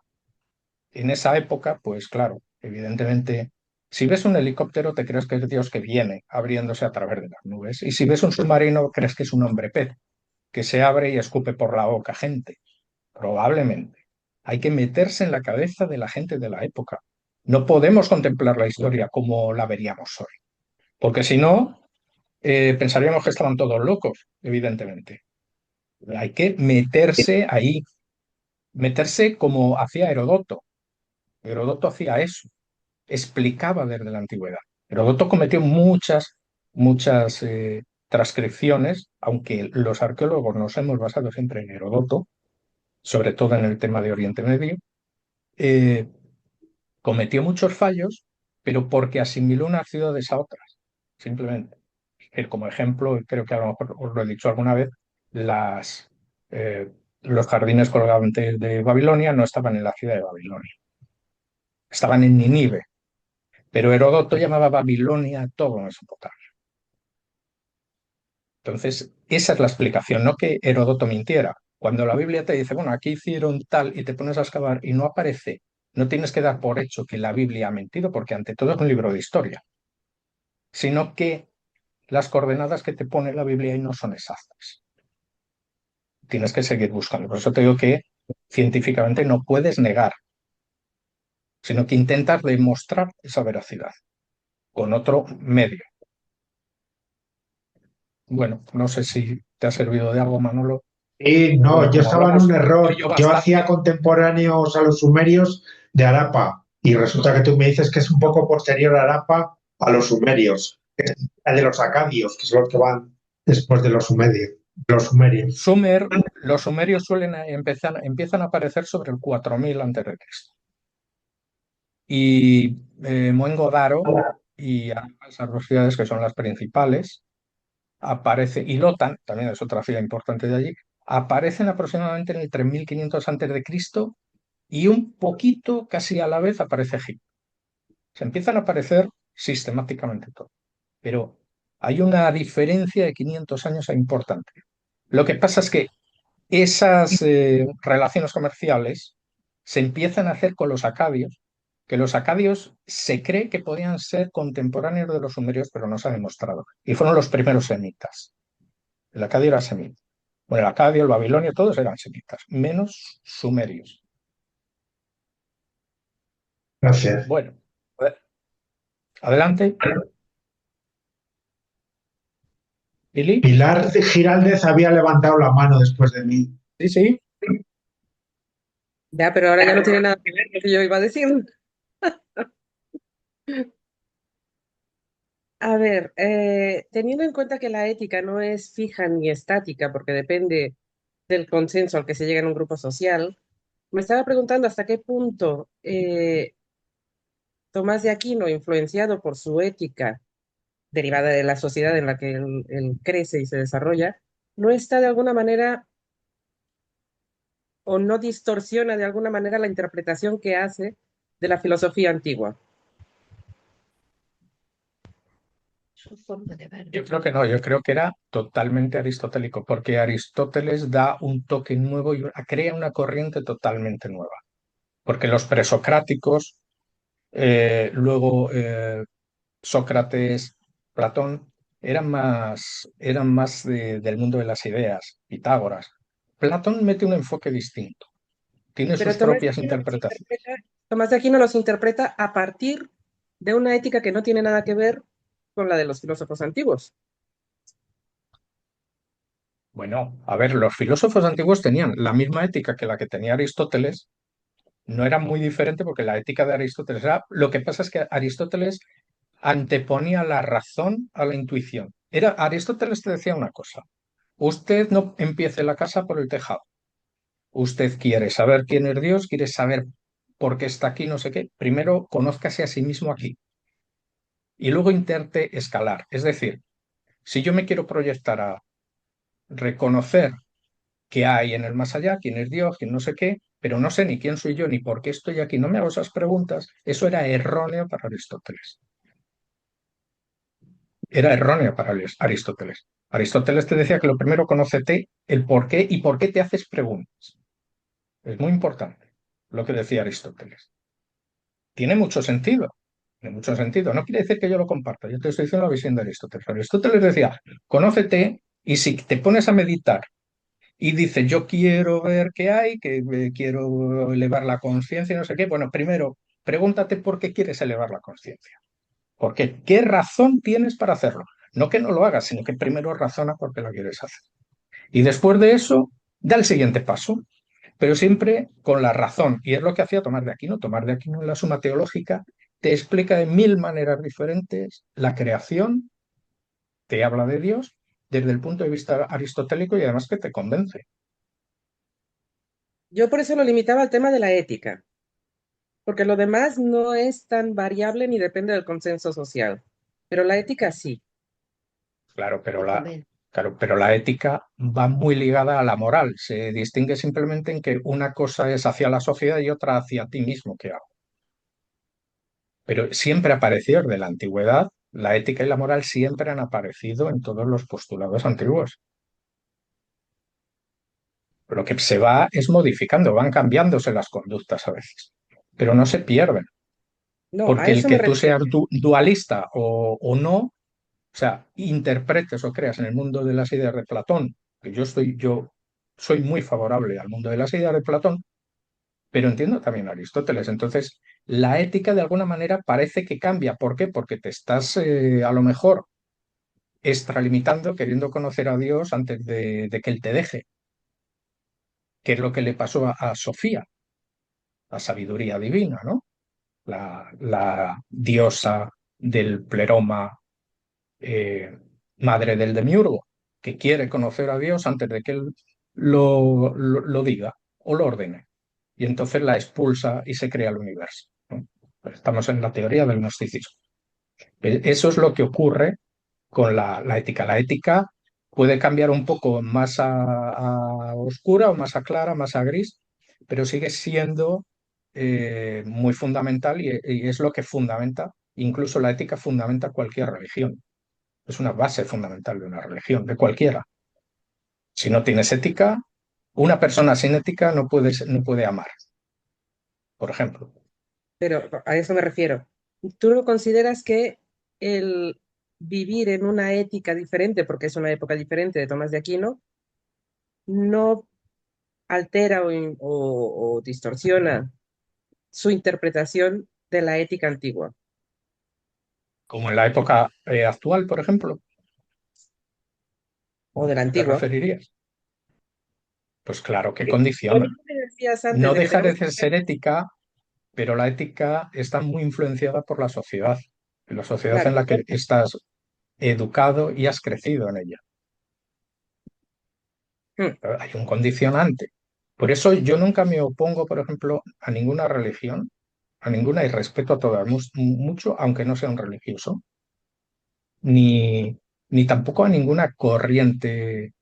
en esa época, pues claro, evidentemente, si ves un helicóptero, te crees que es Dios que viene abriéndose a través de las nubes. Y si ves un submarino, crees que es un hombre pez que se abre y escupe por la boca gente. Probablemente. Hay que meterse en la cabeza de la gente de la época. No podemos contemplar la historia como la veríamos hoy, porque si no, pensaríamos que estaban todos locos, evidentemente. Hay que meterse ahí, meterse como hacía Herodoto. Herodoto hacía eso, explicaba desde la antigüedad. Herodoto cometió muchas transcripciones, aunque los arqueólogos nos hemos basado siempre en Herodoto, sobre todo en el tema de Oriente Medio, eh, cometió muchos fallos, pero porque asimiló unas ciudades a otras, simplemente. Como ejemplo, creo que a lo mejor os lo he dicho alguna vez, las, eh, los jardines colgantes de Babilonia no estaban en la ciudad de Babilonia, estaban en Nínive, pero Heródoto llamaba Babilonia a todo Mesopotamia. Entonces, esa es la explicación, no que Heródoto mintiera. Cuando la Biblia te dice, bueno, aquí hicieron tal y te pones a excavar y no aparece, no tienes que dar por hecho que la Biblia ha mentido, porque ante todo es un libro de historia, sino que las coordenadas que te pone la Biblia ahí no son exactas. Tienes que seguir buscando. Por eso te digo que científicamente no puedes negar, sino que intentas demostrar esa veracidad con otro medio. Bueno, no sé si te ha servido de algo, Manolo. Y no, Bueno, yo como estaba en un hablamos tú y error. yo Yo hacía bastante, contemporáneos a los sumerios de Harappa y resulta que tú me dices que es un poco posterior a Harappa a los sumerios, que es la de los acadios, que son los que van después de los sumerios. Los sumerios. Los sumerios empiezan a aparecer sobre el 4000 a.C. Y Mohenjo-Daro y esas dos ciudades que son las principales, aparece, y Lotan, también es otra ciudad importante de allí, aparecen aproximadamente en el 3500 a.C. y un poquito, casi a la vez, aparece Egipto. Se empiezan a aparecer sistemáticamente todo. Pero hay una diferencia de 500 años importante. Lo que pasa es que esas relaciones comerciales se empiezan a hacer con los acadios, que los acadios se cree que podían ser contemporáneos de los sumerios, pero no se ha demostrado. Y fueron los primeros semitas. El acadio era semita. Bueno, el acadio, el babilonio, todos eran semitas, menos sumerios. Gracias. Bueno, adelante, Lili. Pilar Giraldez había levantado la mano después de mí. Sí, sí. Ya, pero ahora ya no tiene nada que ver lo que yo iba a decir. A ver, teniendo en cuenta que la ética no es fija ni estática, porque depende del consenso al que se llega en un grupo social, me estaba preguntando hasta qué punto Tomás de Aquino, influenciado por su ética derivada de la sociedad en la que él crece y se desarrolla, no está de alguna manera o no distorsiona de alguna manera la interpretación que hace de la filosofía antigua. Su forma de Yo verlo. creo que no, yo creo que era totalmente aristotélico, porque Aristóteles da un toque nuevo y crea una corriente totalmente nueva. Porque los presocráticos, luego Sócrates, Platón, eran más del mundo de las ideas, Pitágoras. Platón mete un enfoque distinto, tiene Pero sus propias interpretaciones. Tomás de Aquino los interpreta a partir de una ética que no tiene nada que ver con la de los filósofos antiguos. Bueno, a ver, los filósofos antiguos tenían la misma ética que la que tenía Aristóteles, no era muy diferente porque la ética de Aristóteles era, lo que pasa es que Aristóteles anteponía la razón a la intuición. Aristóteles te decía una cosa, usted no empiece la casa por el tejado, usted quiere saber quién es Dios, quiere saber por qué está aquí, no sé qué, primero conózcase a sí mismo aquí y luego intente escalar. Es decir, si yo me quiero proyectar a reconocer qué hay en el más allá, quién es Dios, quién no sé qué, pero no sé ni quién soy yo ni por qué estoy aquí, no me hago esas preguntas, eso era erróneo para Aristóteles. Era erróneo para Aristóteles. Aristóteles te decía que lo primero conócete el por qué y por qué te haces preguntas. Es muy importante lo que decía Aristóteles. Tiene mucho sentido. Tiene mucho sentido. No quiere decir que yo lo comparta. Yo te estoy diciendo la visión de Aristóteles. Aristóteles decía, conócete y si te pones a meditar y dices, yo quiero ver qué hay, que quiero elevar la conciencia y no sé qué, bueno, primero pregúntate por qué quieres elevar la conciencia. ¿Por qué? ¿Qué razón tienes para hacerlo? No que no lo hagas, sino que primero razona por qué lo quieres hacer. Y después de eso, da el siguiente paso, pero siempre con la razón. Y es lo que hacía Tomás de Aquino. Tomás de Aquino en la Suma Teológica te explica de mil maneras diferentes la creación, te habla de Dios desde el punto de vista aristotélico y además que te convence. Yo por eso lo limitaba al tema de la ética, porque lo demás no es tan variable ni depende del consenso social, pero la ética sí. Claro, pero la, Totalmente. claro, pero la ética va muy ligada a la moral. Se distingue simplemente en que una cosa es hacia la sociedad y otra hacia ti mismo que hago. Pero siempre apareció desde la antigüedad, la ética y la moral siempre han aparecido en todos los postulados antiguos. Lo que se va es modificando, van cambiándose las conductas a veces, pero no se pierden, No, a porque el eso me que tú refiero. seas dualista o no, o sea, interpretes o creas en el mundo de las ideas de Platón, que yo soy muy favorable al mundo de las ideas de Platón, pero entiendo también a Aristóteles. Entonces, la ética de alguna manera parece que cambia. ¿Por qué? Porque te estás a lo mejor extralimitando, queriendo conocer a Dios antes de que Él te deje, que es lo que le pasó a Sofía, la sabiduría divina, ¿no? La diosa del pleroma, eh, madre del demiurgo, que quiere conocer a Dios antes de que Él lo diga o lo ordene. Y entonces la expulsa y se crea el universo, ¿no? Estamos en la teoría del gnosticismo. Eso es lo que ocurre con la ética. La ética puede cambiar un poco más a oscura o más a clara, más a gris, pero sigue siendo muy fundamental y es lo que fundamenta, incluso la ética fundamenta cualquier religión. Es una base fundamental de una religión, de cualquiera. Si no tienes ética, una persona sin ética no puede amar, por ejemplo. Pero a eso me refiero. ¿Tú no consideras que el vivir en una ética diferente, porque es una época diferente de Tomás de Aquino, no altera o distorsiona su interpretación de la ética antigua Como en la época actual, por ejemplo, o de la ¿te antigua? referirías? Pues claro que Lo condiciona. mismo que decías antes No de que deja tenemos de que ser ética, pero la ética está muy influenciada por la sociedad. en la sociedad en Claro. la que estás educado y has crecido en ella. Mm. Hay un condicionante. Por eso yo nunca me opongo, por ejemplo, a ninguna religión, a ninguna, y respeto a todas mucho, aunque no sea un religioso, ni tampoco a ninguna corriente.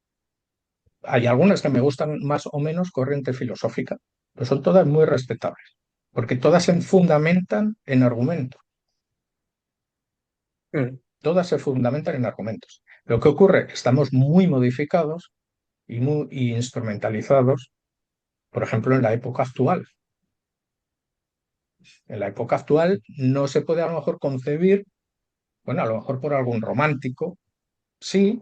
Hay algunas que me gustan más o menos, corriente filosófica, pero son todas muy respetables, porque todas se fundamentan en argumentos, Mm. todas se fundamentan en argumentos. Lo que ocurre, estamos muy modificados y muy instrumentalizados, por ejemplo, en la época actual. En la época actual no se puede a lo mejor concebir, bueno, a lo mejor por algún romántico, sí,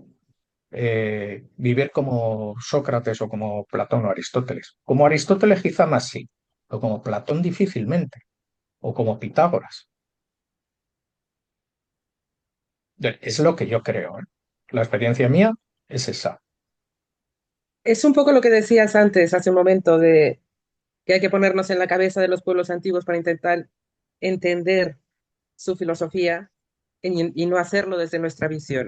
vivir como Sócrates o como Platón o Aristóteles. Como Aristóteles quizá más sí, o como Platón difícilmente, o como Pitágoras. Es lo que yo creo, ¿eh? La experiencia mía es esa. Es un poco lo que decías antes, hace un momento, de que hay que ponernos en la cabeza de los pueblos antiguos para intentar entender su filosofía y no hacerlo desde nuestra visión.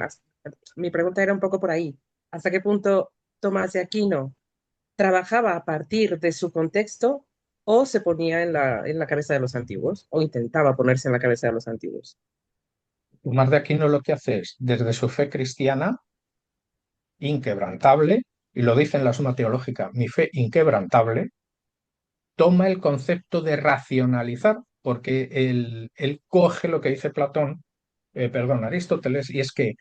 Mi pregunta era un poco por ahí. ¿Hasta qué punto Tomás de Aquino trabajaba a partir de su contexto o se ponía en la cabeza de los antiguos o intentaba ponerse en la cabeza de los antiguos? Tomás de Aquino lo que hace es, desde su fe cristiana, inquebrantable, y lo dice en la Suma Teológica, mi fe inquebrantable, toma el concepto de racionalizar, porque él coge lo que dice Platón, perdón, Aristóteles, y es que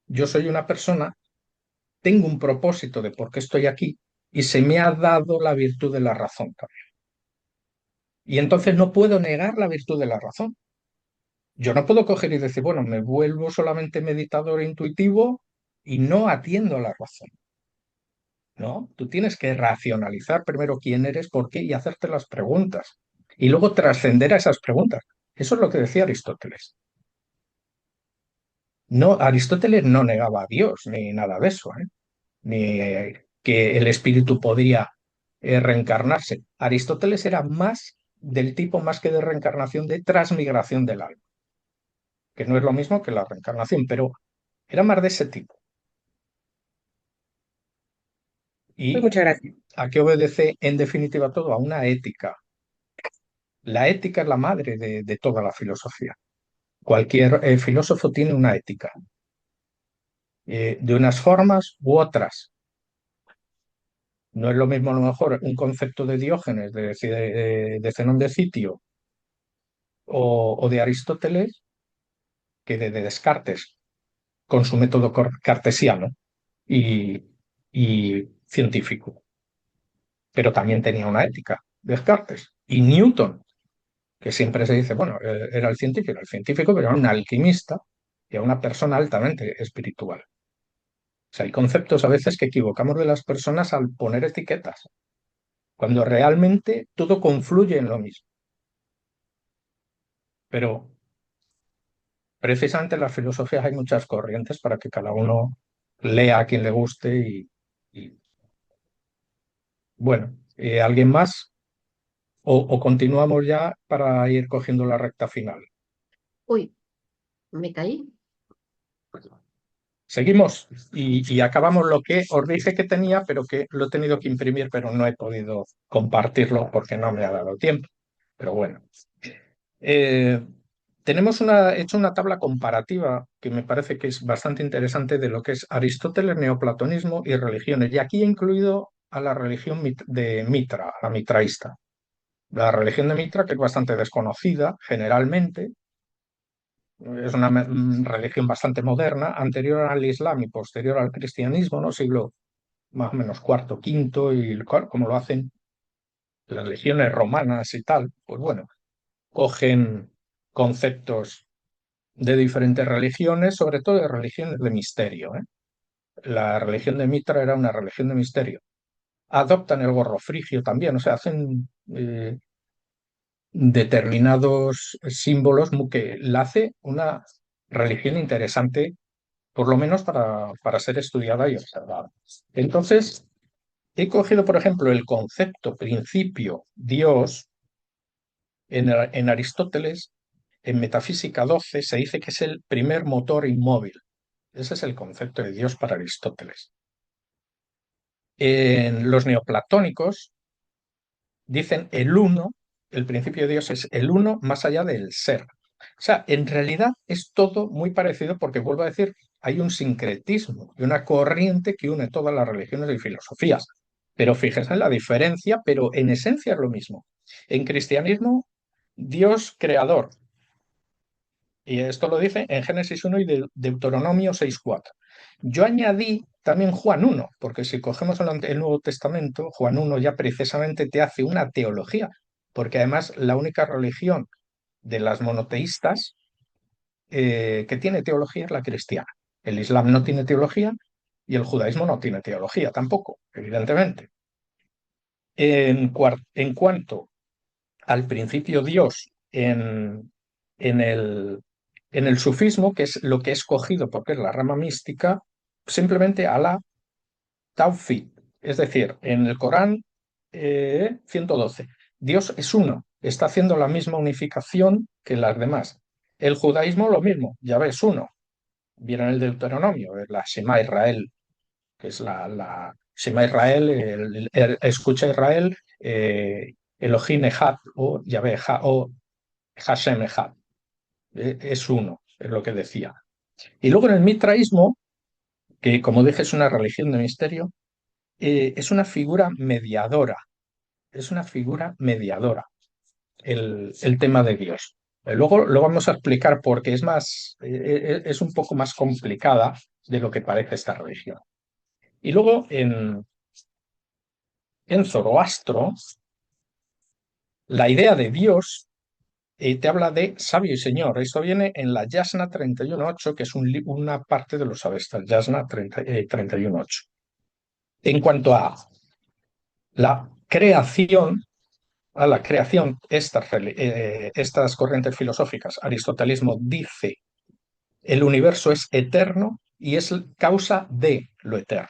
yo soy una persona, tengo un propósito de por qué estoy aquí, y se me ha dado la virtud de la razón también. Y entonces no puedo negar la virtud de la razón. Yo no puedo coger y decir, bueno, me vuelvo solamente meditador intuitivo y no atiendo a la razón. ¿No? Tú tienes que racionalizar primero quién eres, por qué y hacerte las preguntas. Y luego trascender a esas preguntas. Eso es lo que decía Aristóteles. No, Aristóteles no negaba a Dios ni nada de eso, ¿eh? Ni que el espíritu podía reencarnarse. Aristóteles era más del tipo, más que de reencarnación, de transmigración del alma, que no es lo mismo que la reencarnación, pero era más de ese tipo. Pues ¿Y muchas gracias. a qué obedece en definitiva todo? A una ética. La ética es la madre de toda la filosofía. Cualquier filósofo tiene una ética, de unas formas u otras. No es lo mismo a lo mejor un concepto de Diógenes, de Zenón de Citio o de Aristóteles que de Descartes, con su método cartesiano y, y científico. Pero también tenía una ética, Descartes. Y Newton, que siempre se dice, bueno, era el científico, pero era un alquimista y era una persona altamente espiritual. O sea, hay conceptos a veces que equivocamos de las personas al poner etiquetas, cuando realmente todo confluye en lo mismo. Pero precisamente en las filosofías hay muchas corrientes para que cada uno lea a quien le guste y, bueno, ¿alguien más? O continuamos ya para ir cogiendo la recta final? Uy, me caí. Seguimos y acabamos lo que os dije que tenía, pero que lo he tenido que imprimir, pero no he podido compartirlo porque no me ha dado tiempo. Pero bueno. Eh, Tenemos hecho una tabla comparativa que me parece que es bastante interesante de lo que es Aristóteles, neoplatonismo y religiones. Y aquí he incluido a la religión de Mitra, la mitraísta. La religión de Mitra, que es bastante desconocida generalmente, es una religión bastante moderna, anterior al Islam y posterior al cristianismo, ¿no? Siglo más o menos cuarto, quinto, y como lo hacen las religiones romanas y tal, pues bueno, cogen conceptos de diferentes religiones, sobre todo de religiones de misterio, ¿eh? La religión de Mitra era una religión de misterio. Adoptan el gorro frigio también, o sea, hacen determinados símbolos que la hace una religión interesante, por lo menos para ser estudiada y observada. Entonces, he cogido, por ejemplo, el concepto principio Dios en Aristóteles en Metafísica 12 se dice que es el primer motor inmóvil. Ese es el concepto de Dios para Aristóteles. En los neoplatónicos dicen el uno, el principio de Dios es el uno más allá del ser. O sea, en realidad es todo muy parecido porque, vuelvo a decir, hay un sincretismo y una corriente que une todas las religiones y filosofías. Pero fíjense en la diferencia, pero en esencia es lo mismo. En cristianismo, Dios creador, y esto lo dice en Génesis 1 y Deuteronomio 6:4. Yo añadí también Juan 1, porque si cogemos el Nuevo Testamento, Juan 1 ya precisamente te hace una teología, porque además la única religión de las monoteístas que tiene teología es la cristiana. El Islam no tiene teología y el judaísmo no tiene teología tampoco, evidentemente. En cuanto al principio Dios en el, en el sufismo, que es lo que he escogido porque es la rama mística, simplemente Alá Tawhid. Es decir, en el Corán 112, Dios es uno, está haciendo la misma unificación que las demás. El judaísmo lo mismo, Yahvé es uno. Vieron el Deuteronomio, la Shema Israel, que es la Shema Israel, escucha Israel, Elohim Echad o Yahvé Echad o Hashem Echad. Es uno, es lo que decía. Y luego en el mitraísmo, que como dije es una religión de misterio, es una figura mediadora, es una figura mediadora el tema de Dios. Luego lo vamos a explicar porque es más, es un poco más complicada de lo que parece esta religión. Y luego en Zoroastro, la idea de Dios te habla de sabio y señor. Esto viene en la Yasna 31.8, que es una parte de los Avestas, Yasna 31.8. En cuanto la creación, a la creación, estas corrientes filosóficas, aristotelismo dice el universo es eterno y es causa de lo eterno.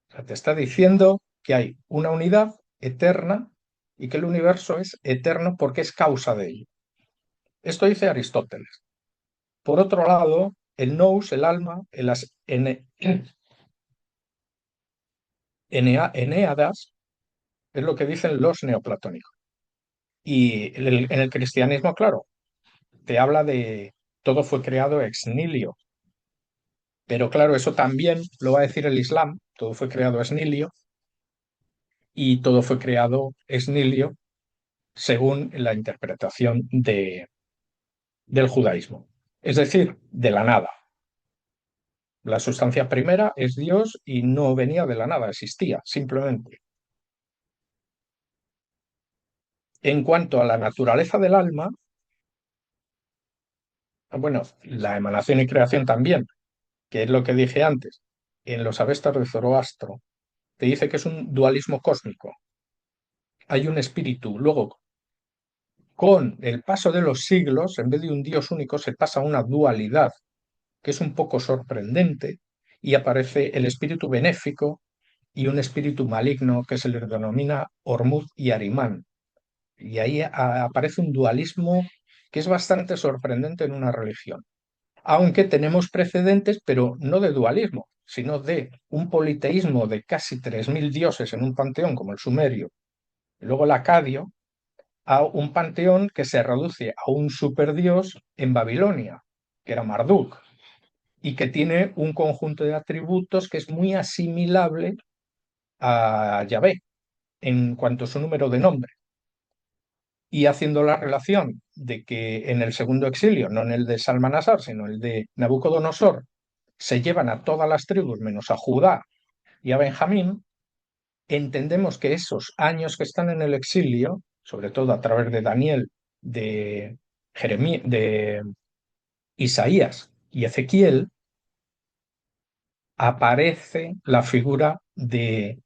O sea, te está diciendo que hay una unidad eterna y que el universo es eterno porque es causa de ello. Esto dice Aristóteles. Por otro lado, el nous, el alma, Eneadas, es lo que dicen los neoplatónicos. Y en el cristianismo, claro, te habla de todo fue creado ex nihilo. Pero claro, eso también lo va a decir el Islam, todo fue creado ex nihilo y todo fue creado ex nihilo según la interpretación del judaísmo. Es decir, de la nada. La sustancia primera es Dios y no venía de la nada, existía, simplemente. En cuanto a la naturaleza del alma, bueno, la emanación y creación también, que es lo que dije antes, en los Avestas de Zoroastro, te dice que es un dualismo cósmico. Hay un espíritu. Luego, con el paso de los siglos, en vez de un Dios único, se pasa a una dualidad, que es un poco sorprendente, y aparece el espíritu benéfico y un espíritu maligno que se le denomina Ormuzd y Arimán. Y ahí aparece un dualismo que es bastante sorprendente en una religión. Aunque tenemos precedentes, pero no de dualismo, sino de un politeísmo de casi 3.000 dioses en un panteón como el sumerio, y luego el acadio, a un panteón que se reduce a un superdios en Babilonia, que era Marduk, y que tiene un conjunto de atributos que es muy asimilable a Yahvé en cuanto a su número de nombre. Y haciendo la relación de que en el segundo exilio, no en el de Salmanasar, sino el de Nabucodonosor, se llevan a todas las tribus menos a Judá y a Benjamín, entendemos que esos años que están en el exilio, sobre todo a través de Daniel, de Jeremías, de Isaías y Ezequiel, aparece la figura de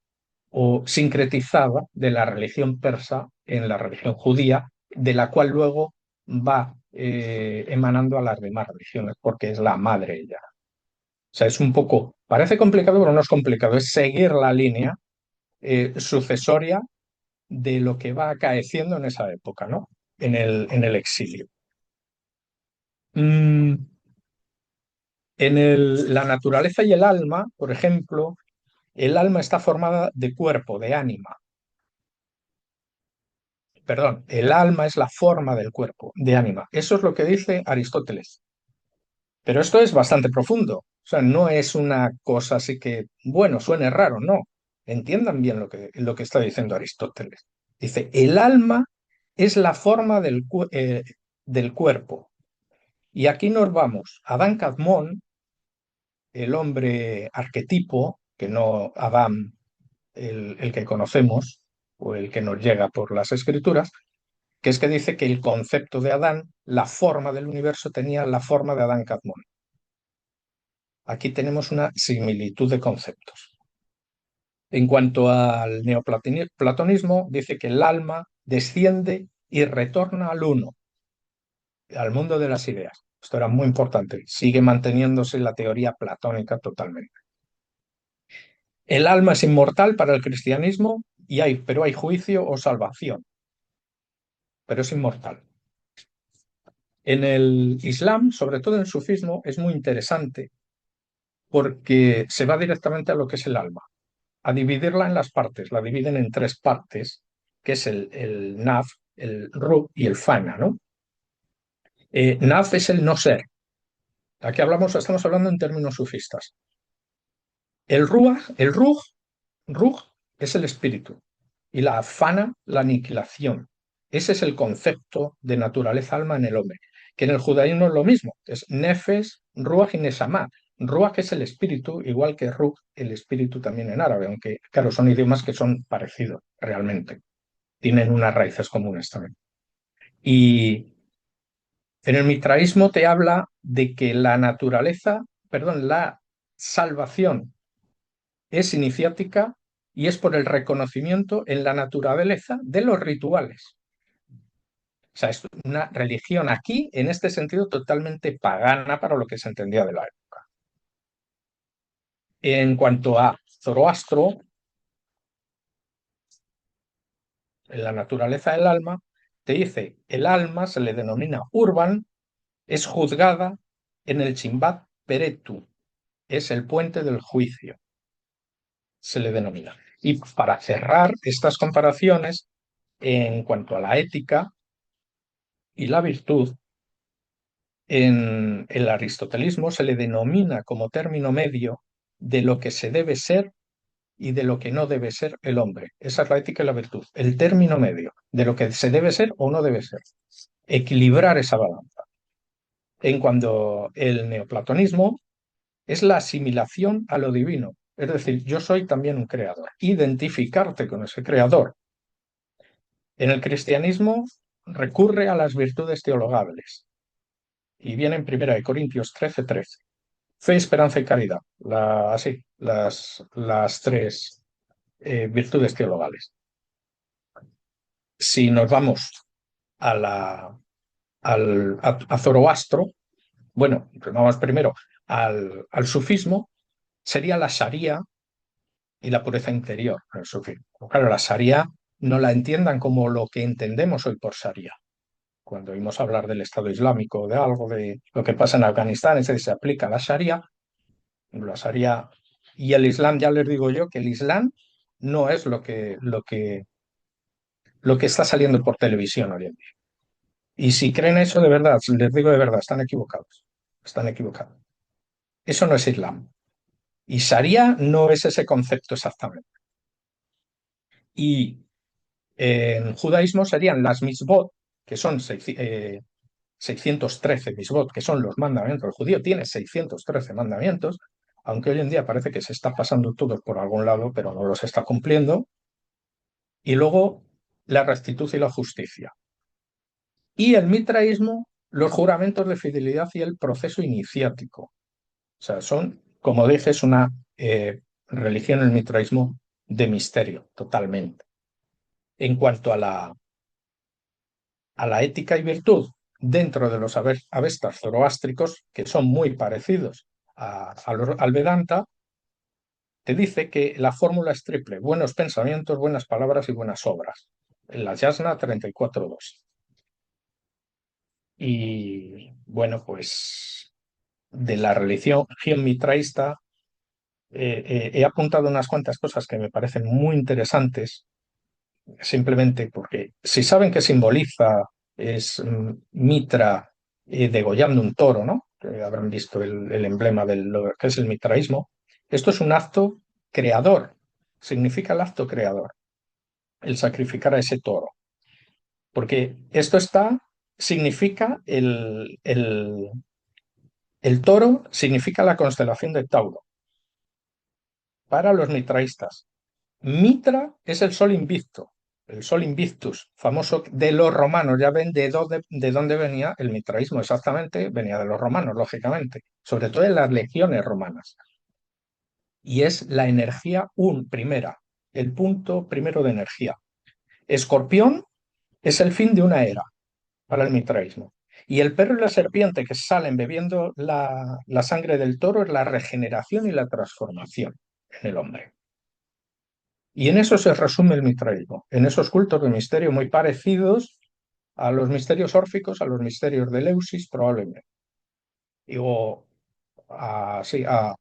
o sincretizada de la religión persa en la religión judía, de la cual luego va emanando a las demás religiones, porque es la madre ella. O sea, es un poco, parece complicado, pero no es complicado, es seguir la línea sucesoria de lo que va acaeciendo en esa época, ¿no? En el exilio. Mm, la naturaleza y el alma, por ejemplo, el alma está formada de cuerpo, de ánima. Perdón, el alma es la forma del cuerpo, de ánima. Eso es lo que dice Aristóteles. Pero esto es bastante profundo. O sea, no es una cosa así que, bueno, suene raro, no. Entiendan bien lo que está diciendo Aristóteles. Dice, el alma es la forma del cuerpo. Y aquí nos vamos. Adán Kadmón, el hombre arquetipo, que no Adán, el que conocemos o el que nos llega por las escrituras, que es que dice que el concepto de Adán, la forma del universo, tenía la forma de Adán Kadmón. Aquí tenemos una similitud de conceptos. En cuanto al neoplatonismo, dice que el alma desciende y retorna al uno, al mundo de las ideas. Esto era muy importante. Sigue manteniéndose la teoría platónica totalmente. El alma es inmortal para el cristianismo, pero hay juicio o salvación, pero es inmortal. En el Islam, sobre todo en el sufismo, es muy interesante porque se va directamente a lo que es el alma, a dividirla en las partes. La dividen en tres partes, que es el naf, el ruh y el fana, ¿no? Naf es el no ser. Aquí estamos hablando en términos sufistas. El ruh es el espíritu y la fana, la aniquilación. Ese es el concepto de naturaleza alma en el hombre, que en el judaísmo es lo mismo, es nefes, ruach y neshamá. Ruach es el espíritu, igual que ruh, el espíritu también en árabe, aunque claro, son idiomas que son parecidos realmente, tienen unas raíces comunes también. Y en el mitraísmo te habla de que la salvación es iniciática y es por el reconocimiento en la naturaleza de los rituales. O sea, es una religión aquí, en este sentido, totalmente pagana para lo que se entendía de la época. En cuanto a Zoroastro, en la naturaleza del alma, te dice, el alma se le denomina Urban, es juzgada en el Chimbat Peretu, es el puente del juicio, se le denomina. Y para cerrar estas comparaciones, en cuanto a la ética y la virtud, en el aristotelismo se le denomina como término medio de lo que se debe ser y de lo que no debe ser el hombre. Esa es la ética y la virtud, el término medio de lo que se debe ser o no debe ser. Equilibrar esa balanza. En cuanto el neoplatonismo es la asimilación a lo divino, es decir, yo soy también un creador, identificarte con ese creador. En el cristianismo recurre a las virtudes teologables y viene en 1 Corintios 13:13. Fe, esperanza y caridad, así, las tres virtudes teologales. Si nos vamos a Zoroastro, bueno, vamos primero al sufismo, sería la Sharia y la pureza interior en el sufismo. Claro, la Sharia no la entiendan como lo que entendemos hoy por Sharia. Cuando oímos hablar del Estado Islámico, de algo de lo que pasa en Afganistán, es decir, se aplica la Sharia y el Islam, ya les digo yo que el Islam no es lo que está saliendo por televisión hoy en día. Y si creen eso de verdad, les digo de verdad, están equivocados. Están equivocados. Eso no es Islam. Y Sharia no es ese concepto exactamente. Y en judaísmo serían las mitzvot, que son 613 mitzvot, que son los mandamientos. El judío tiene 613 mandamientos, aunque hoy en día parece que se está pasando todos por algún lado, pero no los está cumpliendo. Y luego la rectitud y la justicia. Y el mitraísmo, los juramentos de fidelidad y el proceso iniciático. O sea, son, como dije, es una religión, el mitraísmo, de misterio, totalmente. En cuanto a la ética y virtud, dentro de los avestas zoroástricos, que son muy parecidos al Vedanta, te dice que la fórmula es triple: buenos pensamientos, buenas palabras y buenas obras. En la Yasna 34.2. Y bueno, pues de la religión mitraísta he apuntado unas cuantas cosas que me parecen muy interesantes, simplemente porque si saben que simboliza es Mitra degollando un toro, ¿no? Que habrán visto el emblema de lo que es el mitraísmo. Esto es un acto creador, significa el acto creador, el sacrificar a ese toro, porque esto significa el toro significa la constelación de Tauro para los mitraístas. Mitra es el sol invicto, el sol invictus, famoso de los romanos. Ya ven de dónde venía el mitraísmo exactamente, venía de los romanos, lógicamente, sobre todo en las legiones romanas. Y es la energía primera, el punto primero de energía. Escorpión es el fin de una era para el mitraísmo. Y el perro y la serpiente que salen bebiendo la sangre del toro es la regeneración y la transformación en el hombre. Y en eso se resume el mitraísmo, en esos cultos de misterio muy parecidos a los misterios órficos, a los misterios de Eleusis, probablemente. O sí, a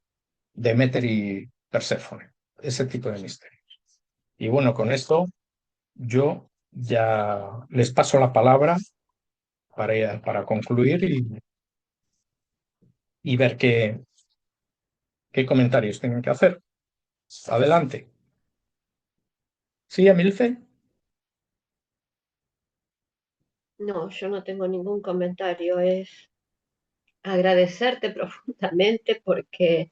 Demeter y Perséfone, ese tipo de misterios. Y bueno, con esto yo ya les paso la palabra para concluir y ver qué comentarios tengan que hacer. Adelante. ¿Sí, Emilce? No, yo no tengo ningún comentario, es agradecerte profundamente porque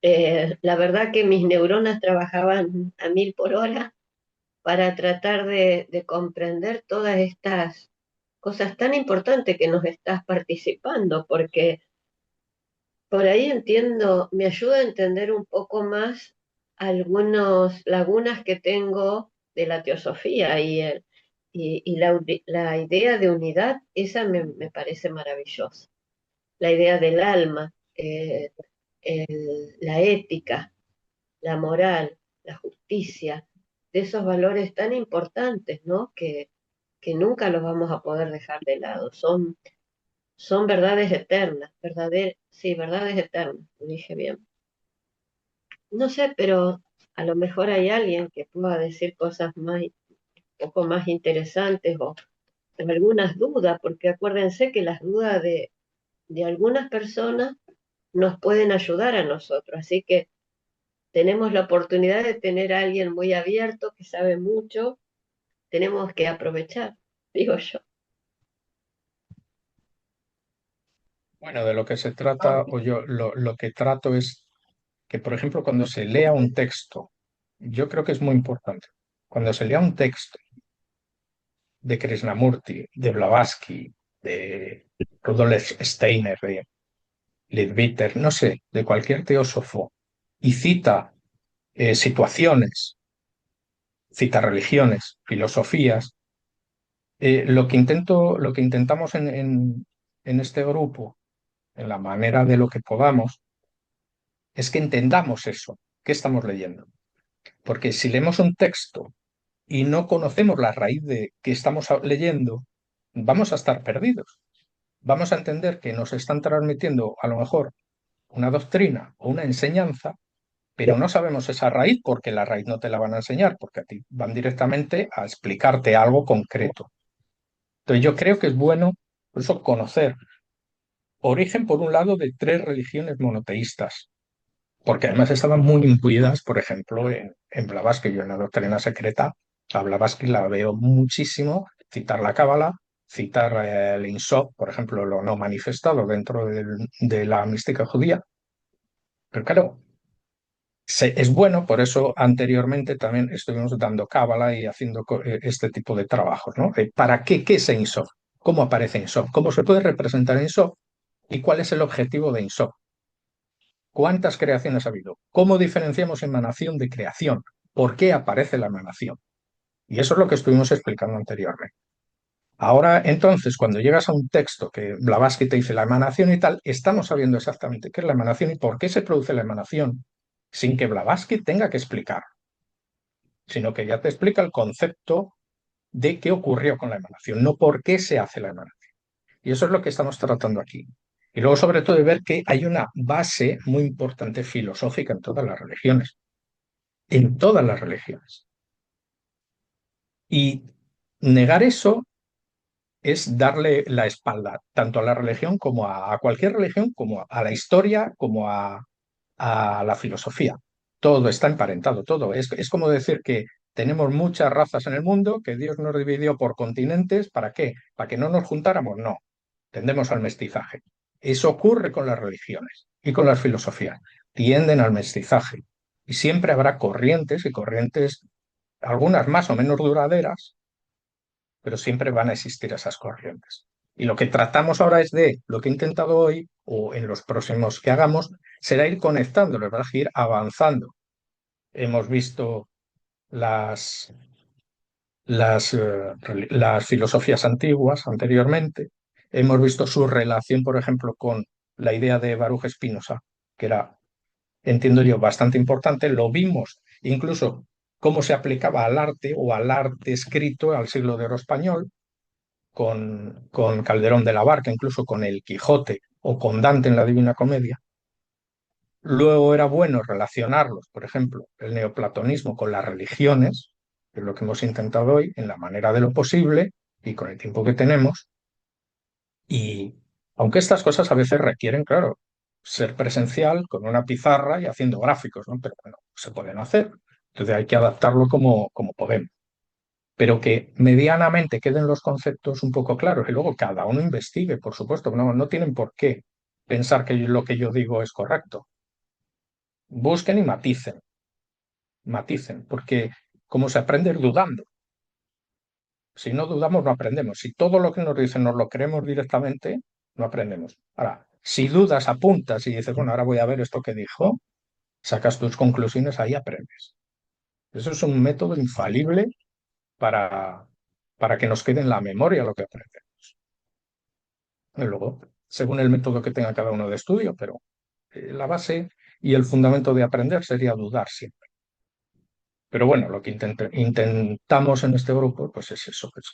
la verdad que mis neuronas trabajaban a 1000 por hora para tratar de comprender todas estas cosas tan importantes que nos estás participando, porque por ahí entiendo, me ayuda a entender un poco más algunas lagunas que tengo de la teosofía y la idea de unidad, esa me parece maravillosa. La idea del alma, la ética, la moral, la justicia, de esos valores tan importantes, ¿no? Que nunca los vamos a poder dejar de lado. Son verdades eternas, sí, verdades eternas, lo dije bien. No sé, pero a lo mejor hay alguien que pueda decir cosas un poco más interesantes o algunas dudas, porque acuérdense que las dudas de algunas personas nos pueden ayudar a nosotros, así que tenemos la oportunidad de tener a alguien muy abierto que sabe mucho, tenemos que aprovechar, digo yo. Bueno, de lo que se trata, o yo lo que trato es que, por ejemplo, cuando se lea un texto, yo creo que es muy importante, cuando se lea un texto de Krishnamurti, de Blavatsky, de Rudolf Steiner, de Leadbeater, no sé, de cualquier teósofo, y cita situaciones, cita religiones, filosofías, lo que intentamos en este grupo, en la manera de lo que podamos, es que entendamos eso, que estamos leyendo. Porque si leemos un texto y no conocemos la raíz de que estamos leyendo, vamos a estar perdidos. Vamos a entender que nos están transmitiendo a lo mejor una doctrina o una enseñanza, pero no sabemos esa raíz porque la raíz no te la van a enseñar, porque a ti van directamente a explicarte algo concreto. Entonces yo creo que es bueno, por eso, conocer origen, por un lado, de tres religiones monoteístas, porque además estaban muy imbuidas, por ejemplo, en Blavatsky. Yo en la doctrina secreta a Blavatsky la veo muchísimo, citar la Cábala, citar el Insop, por ejemplo, lo no manifestado dentro de la mística judía. Pero claro, es bueno, por eso anteriormente también estuvimos dando Cábala y haciendo este tipo de trabajos, ¿no? ¿Para qué? ¿Qué es Insop? ¿Cómo aparece Insop? ¿Cómo se puede representar Insop? ¿Y cuál es el objetivo de Insop? ¿Cuántas creaciones ha habido? ¿Cómo diferenciamos emanación de creación? ¿Por qué aparece la emanación? Y eso es lo que estuvimos explicando anteriormente. Ahora, entonces, cuando llegas a un texto que Blavatsky te dice la emanación y tal, estamos sabiendo exactamente qué es la emanación y por qué se produce la emanación, sin que Blavatsky tenga que explicar, sino que ya te explica el concepto de qué ocurrió con la emanación, no por qué se hace la emanación. Y eso es lo que estamos tratando aquí. Y luego, sobre todo, de ver que hay una base muy importante filosófica en todas las religiones. En todas las religiones. Y negar eso es darle la espalda tanto a la religión como a cualquier religión, como a la historia, como a la filosofía. Todo está emparentado, todo. Es como decir que tenemos muchas razas en el mundo, que Dios nos dividió por continentes. ¿Para qué? ¿Para que no nos juntáramos? No. Tendemos al mestizaje. Eso ocurre con las religiones y con las filosofías. Tienden al mestizaje. Y siempre habrá corrientes y corrientes, algunas más o menos duraderas, pero siempre van a existir esas corrientes. Y lo que tratamos ahora es de, lo que he intentado hoy, o en los próximos que hagamos, será ir conectándolos, ¿verdad? Ir avanzando. Hemos visto las, las filosofías antiguas anteriormente, hemos visto su relación, por ejemplo, con la idea de Baruch Spinoza, que era, entiendo yo, bastante importante. Lo vimos incluso cómo se aplicaba al arte o al arte escrito al siglo de oro español, con Calderón de la Barca, incluso con el Quijote o con Dante en la Divina Comedia. Luego era bueno relacionarlos, por ejemplo, el neoplatonismo con las religiones, que es lo que hemos intentado hoy, en la manera de lo posible y con el tiempo que tenemos. Y aunque estas cosas a veces requieren, claro, ser presencial con una pizarra y haciendo gráficos, ¿no? Pero bueno, se pueden hacer. Entonces hay que adaptarlo como podemos, pero que medianamente queden los conceptos un poco claros y luego cada uno investigue, por supuesto, no tienen por qué pensar que lo que yo digo es correcto. Busquen y maticen, porque como se aprende es dudando. Si no dudamos, no aprendemos. Si todo lo que nos dicen nos lo creemos directamente, no aprendemos. Ahora, si dudas, apuntas y dices, bueno, ahora voy a ver esto que dijo, sacas tus conclusiones, ahí aprendes. Eso es un método infalible para, para que nos quede en la memoria lo que aprendemos. Y luego, según el método que tenga cada uno de estudio, pero la base y el fundamento de aprender sería dudar siempre. Pero bueno, lo que intentamos en este grupo, pues es eso, es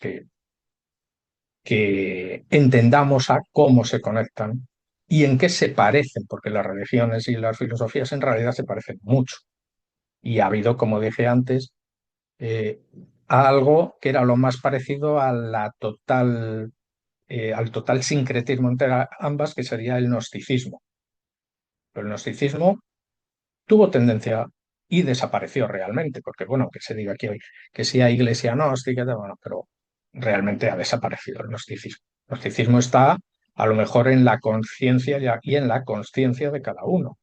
que entendamos a cómo se conectan y en qué se parecen, porque las religiones y las filosofías en realidad se parecen mucho. Y ha habido, como dije antes, eh, algo que era lo más parecido a al total sincretismo entre ambas, que sería el gnosticismo. Pero el gnosticismo tuvo tendencia y desapareció realmente, porque bueno, que se diga aquí hoy que sí hay iglesia gnóstica, bueno, pero realmente ha desaparecido el gnosticismo. El gnosticismo está a lo mejor en la conciencia y en la consciencia de cada uno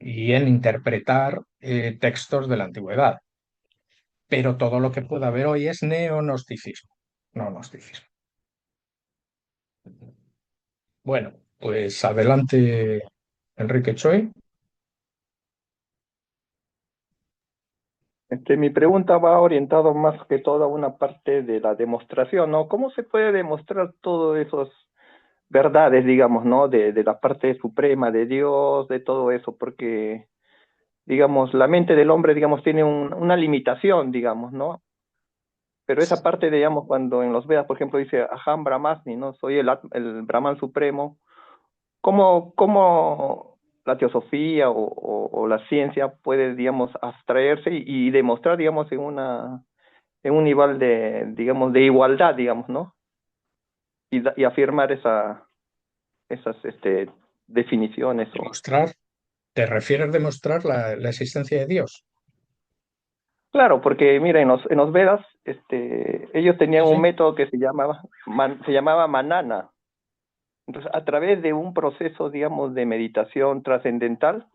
y en interpretar textos de la antigüedad. Pero todo lo que pueda haber hoy es neognosticismo, no gnosticismo. Bueno, pues adelante, Enrique Choi. Mi pregunta va orientada más que todo a una parte de la demostración, ¿no? ¿Cómo se puede demostrar todas esas verdades, digamos, ¿no? De la parte suprema de Dios, de todo eso, porque, digamos, la mente del hombre, digamos, tiene una limitación, digamos, ¿no? Pero esa parte, digamos, cuando en los Vedas, por ejemplo, dice Aham Brahmasmi, ¿no? Soy el Brahman supremo. ¿Cómo la teosofía o la ciencia puede, digamos, abstraerse y demostrar, digamos, en un nivel de, digamos, de igualdad, digamos, ¿no? Y afirmar esas definiciones? Demostrar, ¿te refieres a demostrar la existencia de Dios? Claro, porque mira, en los Vedas, ellos tenían Sí, un sí. método que se llamaba manana. Entonces, a través de un proceso, digamos, de meditación trascendental,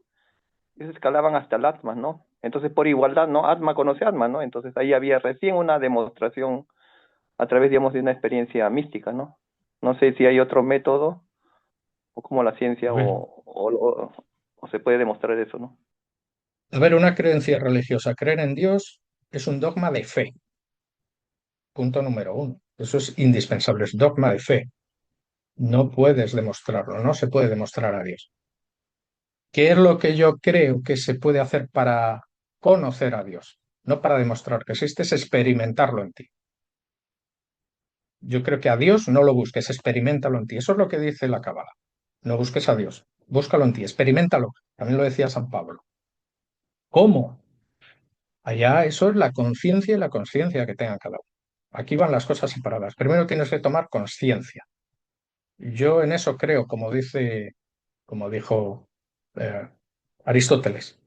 ellos escalaban hasta el Atma, ¿no? Entonces, por igualdad, ¿no? Atma conoce Atma, ¿no? Entonces, ahí había recién una demostración a través, digamos, de una experiencia mística, ¿no? No sé si hay otro método, o como la ciencia, o se puede demostrar eso, ¿no? A ver, una creencia religiosa, creer en Dios es un dogma de fe, punto número uno. Eso es indispensable, es dogma de fe. No puedes demostrarlo, no se puede demostrar a Dios. ¿Qué es lo que yo creo que se puede hacer para conocer a Dios? No para demostrar que existe, es experimentarlo en ti. Yo creo que a Dios no lo busques, experiméntalo en ti. Eso es lo que dice la Cábala. No busques a Dios, búscalo en ti, experiméntalo. También lo decía San Pablo. ¿Cómo? Allá eso es la conciencia y la conciencia que tenga cada uno. Aquí van las cosas separadas. Primero tienes que tomar conciencia. Yo en eso creo, como dijo eh, Aristóteles.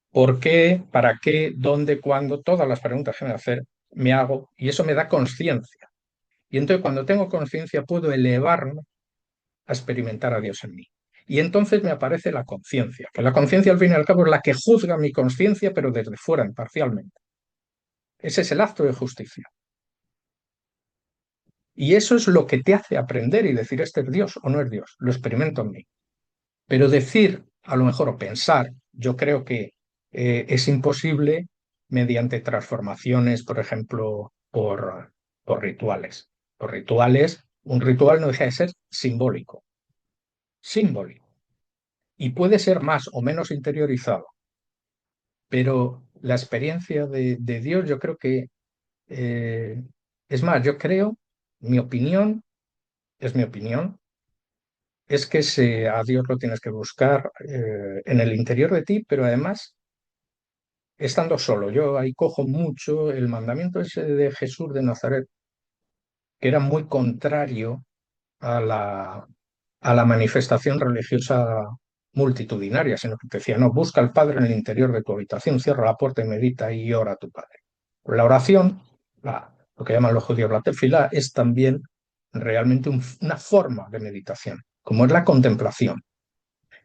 ¿Por qué? ¿Para qué? ¿Dónde? ¿Cuándo? Todas las preguntas que me hacer, me hago y eso me da conciencia. Y entonces cuando tengo conciencia puedo elevarme a experimentar a Dios en mí. Y entonces me aparece la conciencia, que la conciencia al fin y al cabo es la que juzga mi conciencia, pero desde fuera, imparcialmente. Ese es el acto de justicia. Y eso es lo que te hace aprender y decir, este es Dios o no es Dios. Lo experimento en mí. Pero decir, a lo mejor, o pensar, yo creo que es imposible mediante transformaciones, por ejemplo, por rituales. Por rituales, un ritual no deja de ser simbólico, simbólico. Y puede ser más o menos interiorizado, pero la experiencia de Dios, yo creo que, eh, es más, yo creo, mi opinión, es mi opinión, es que a Dios lo tienes que buscar en el interior de ti, pero además estando solo. Yo ahí cojo mucho el mandamiento ese de Jesús de Nazaret, que era muy contrario a la manifestación religiosa multitudinaria, sino que te decía, no, busca al Padre en el interior de tu habitación, cierra la puerta y medita y ora a tu Padre. La oración, lo que llaman los judíos la tefilá, es también realmente una forma de meditación, como es la contemplación.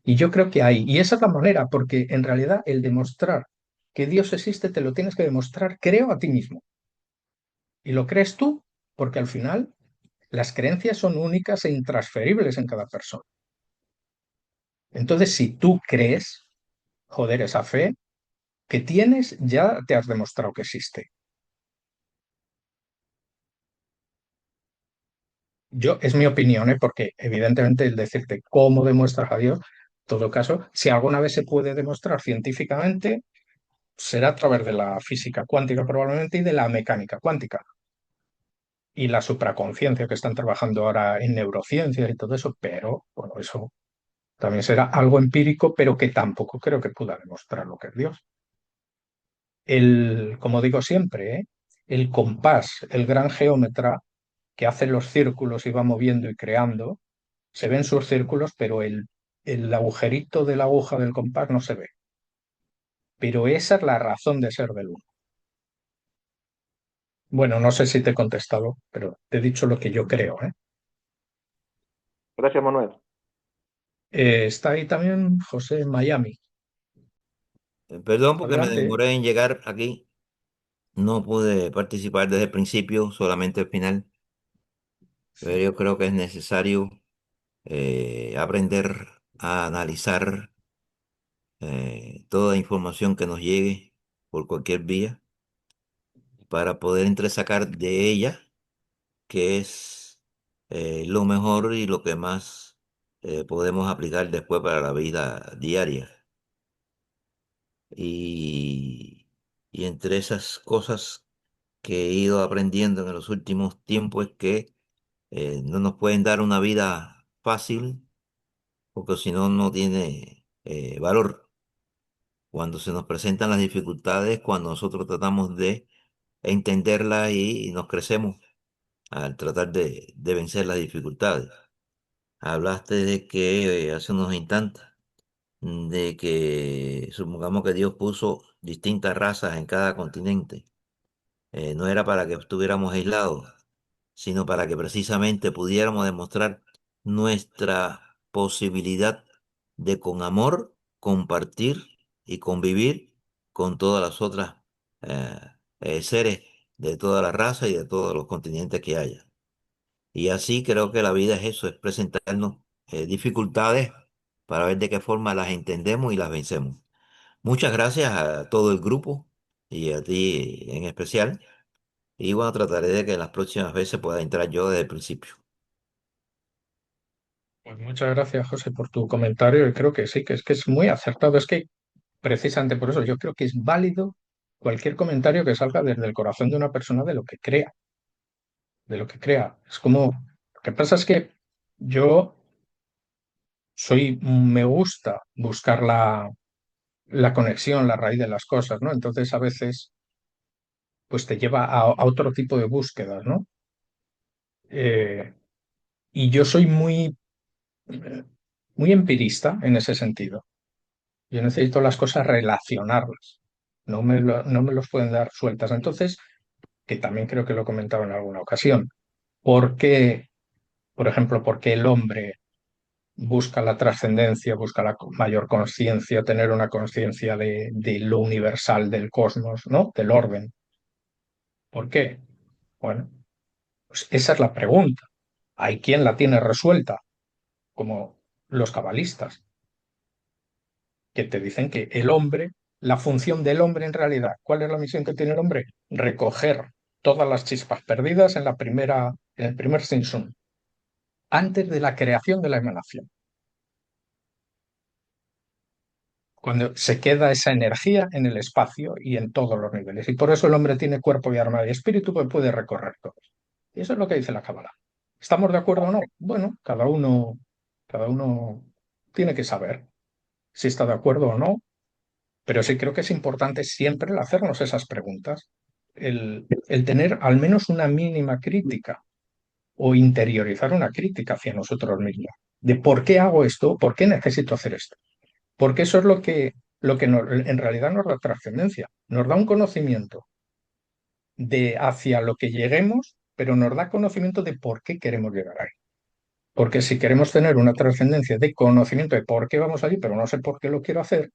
Y yo creo que hay, y esa es la manera, porque en realidad el demostrar que Dios existe te lo tienes que demostrar, creo, a ti mismo. Y lo crees tú, porque al final las creencias son únicas e intransferibles en cada persona. Entonces, si tú crees, joder, esa fe que tienes, ya te has demostrado que existe. Es mi opinión, ¿eh? Porque evidentemente el decirte cómo demuestras a Dios, en todo caso, si alguna vez se puede demostrar científicamente, será a través de la física cuántica probablemente y de la mecánica cuántica y la supraconciencia que están trabajando ahora en neurociencias y todo eso, pero bueno, eso también será algo empírico, pero que tampoco creo que pueda demostrar lo que es Dios. Como digo siempre, el compás, el gran geómetra que hace los círculos y va moviendo y creando, se ven sus círculos, pero el agujerito de la aguja del compás no se ve. Pero esa es la razón de ser del uno. Bueno, no sé si te he contestado, pero te he dicho lo que yo creo, ¿eh? Gracias, Manuel. Está ahí también José en Miami. Perdón porque me Adelante. demoré en llegar aquí. No pude participar desde el principio, solamente el final. Pero yo creo que es necesario aprender a analizar toda información que nos llegue por cualquier vía para poder entresacar de ella qué es lo mejor y lo que más podemos aplicar después para la vida diaria. Y, y entre esas cosas que he ido aprendiendo en los últimos tiempos es que no nos pueden dar una vida fácil, porque si no, no tiene valor. Cuando se nos presentan las dificultades, cuando nosotros tratamos de entenderlas y nos crecemos al tratar de vencer las dificultades. Hablaste de que hace unos instantes, de que supongamos que Dios puso distintas razas en cada continente. No era para que estuviéramos aislados, sino para que precisamente pudiéramos demostrar nuestra posibilidad de con amor compartir y convivir con todas las otras eh, seres de toda la raza y de todos los continentes que haya. Y así creo que la vida es eso, es presentarnos dificultades para ver de qué forma las entendemos y las vencemos. Muchas gracias a todo el grupo y a ti en especial. Y bueno, trataré de que las próximas veces pueda entrar yo desde el principio. Pues muchas gracias, José, por tu comentario. Y creo que sí, que es muy acertado. Es que precisamente por eso yo creo que es válido cualquier comentario que salga desde el corazón de una persona de lo que crea. de lo que crea. Es como, lo que pasa es que yo me gusta buscar la conexión, la raíz de las cosas, ¿no? Entonces a veces pues te lleva a otro tipo de búsquedas, ¿no? Eh, y yo soy muy empirista en ese sentido. Yo necesito las cosas relacionarlas. No me los pueden dar sueltas. Entonces, que también creo que lo he comentado en alguna ocasión, ¿por qué, por ejemplo, por qué el hombre busca la trascendencia, busca la mayor conciencia, tener una conciencia de lo universal del cosmos, ¿no? Del orden? ¿Por qué? Bueno, pues esa es la pregunta. Hay quien la tiene resuelta, como los cabalistas, que te dicen que el hombre, la función del hombre en realidad, ¿cuál es la misión que tiene el hombre? Recoger todas las chispas perdidas en el primer Simpson, antes de la creación de la emanación, cuando se queda esa energía en el espacio y en todos los niveles. Y por eso el hombre tiene cuerpo y alma y espíritu que puede recorrer todo. Y eso es lo que dice la Cábala. ¿Estamos de acuerdo o no? Bueno, cada uno tiene que saber si está de acuerdo o no, pero sí creo que es importante siempre el hacernos esas preguntas, el tener al menos una mínima crítica o interiorizar una crítica hacia nosotros mismos, de por qué hago esto, por qué necesito hacer esto. Porque eso es lo que en realidad nos da trascendencia, nos da un conocimiento de hacia lo que lleguemos, pero nos da conocimiento de por qué queremos llegar ahí. Porque si queremos tener una trascendencia de conocimiento de por qué vamos allí, pero no sé por qué lo quiero hacer,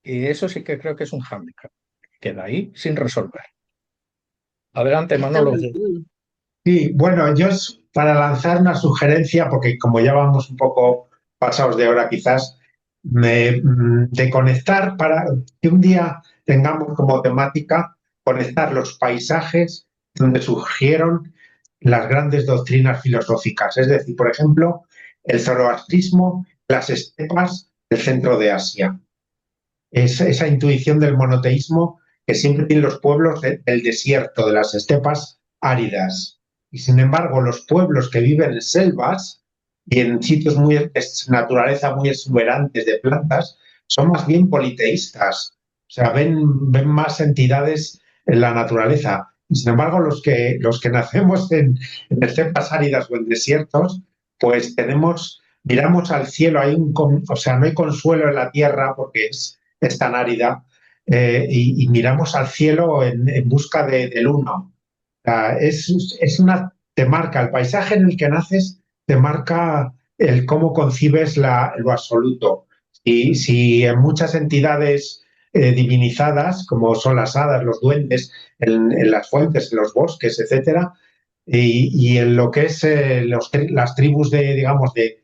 y eso sí que creo que es un hándicap. Queda ahí sin resolver. Adelante, Está Manolo. muy bien. Sí, bueno, para lanzar una sugerencia, porque como ya vamos un poco pasados de hora quizás, de conectar para que un día tengamos como temática conectar los paisajes donde surgieron las grandes doctrinas filosóficas. Es decir, por ejemplo, el zoroastrismo, las estepas del centro de Asia. Esa intuición del monoteísmo que siempre tienen los pueblos del desierto, de las estepas áridas. Y sin embargo, los pueblos que viven en selvas y en sitios naturaleza muy exuberantes de plantas, son más bien politeístas. O sea, ven más entidades en la naturaleza. Y sin embargo, los que nacemos en estepas áridas o en desiertos, pues miramos al cielo, o sea, no hay consuelo en la tierra porque es tan árida, y miramos al cielo en busca del uno. Te marca el paisaje en el que naces, te marca el cómo concibes lo absoluto. Y si en muchas entidades divinizadas, como son las hadas, los duendes, en las fuentes, en los bosques, etcétera, y en lo que es las tribus digamos, que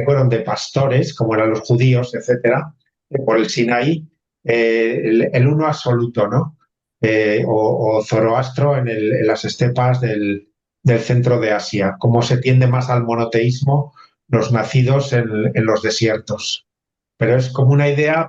fueron de pastores, como eran los judíos, etcétera, por el Sinaí, el uno absoluto, ¿no? O Zoroastro en las estepas del centro de Asia, cómo se tiende más al monoteísmo los nacidos en los desiertos. Pero es como una idea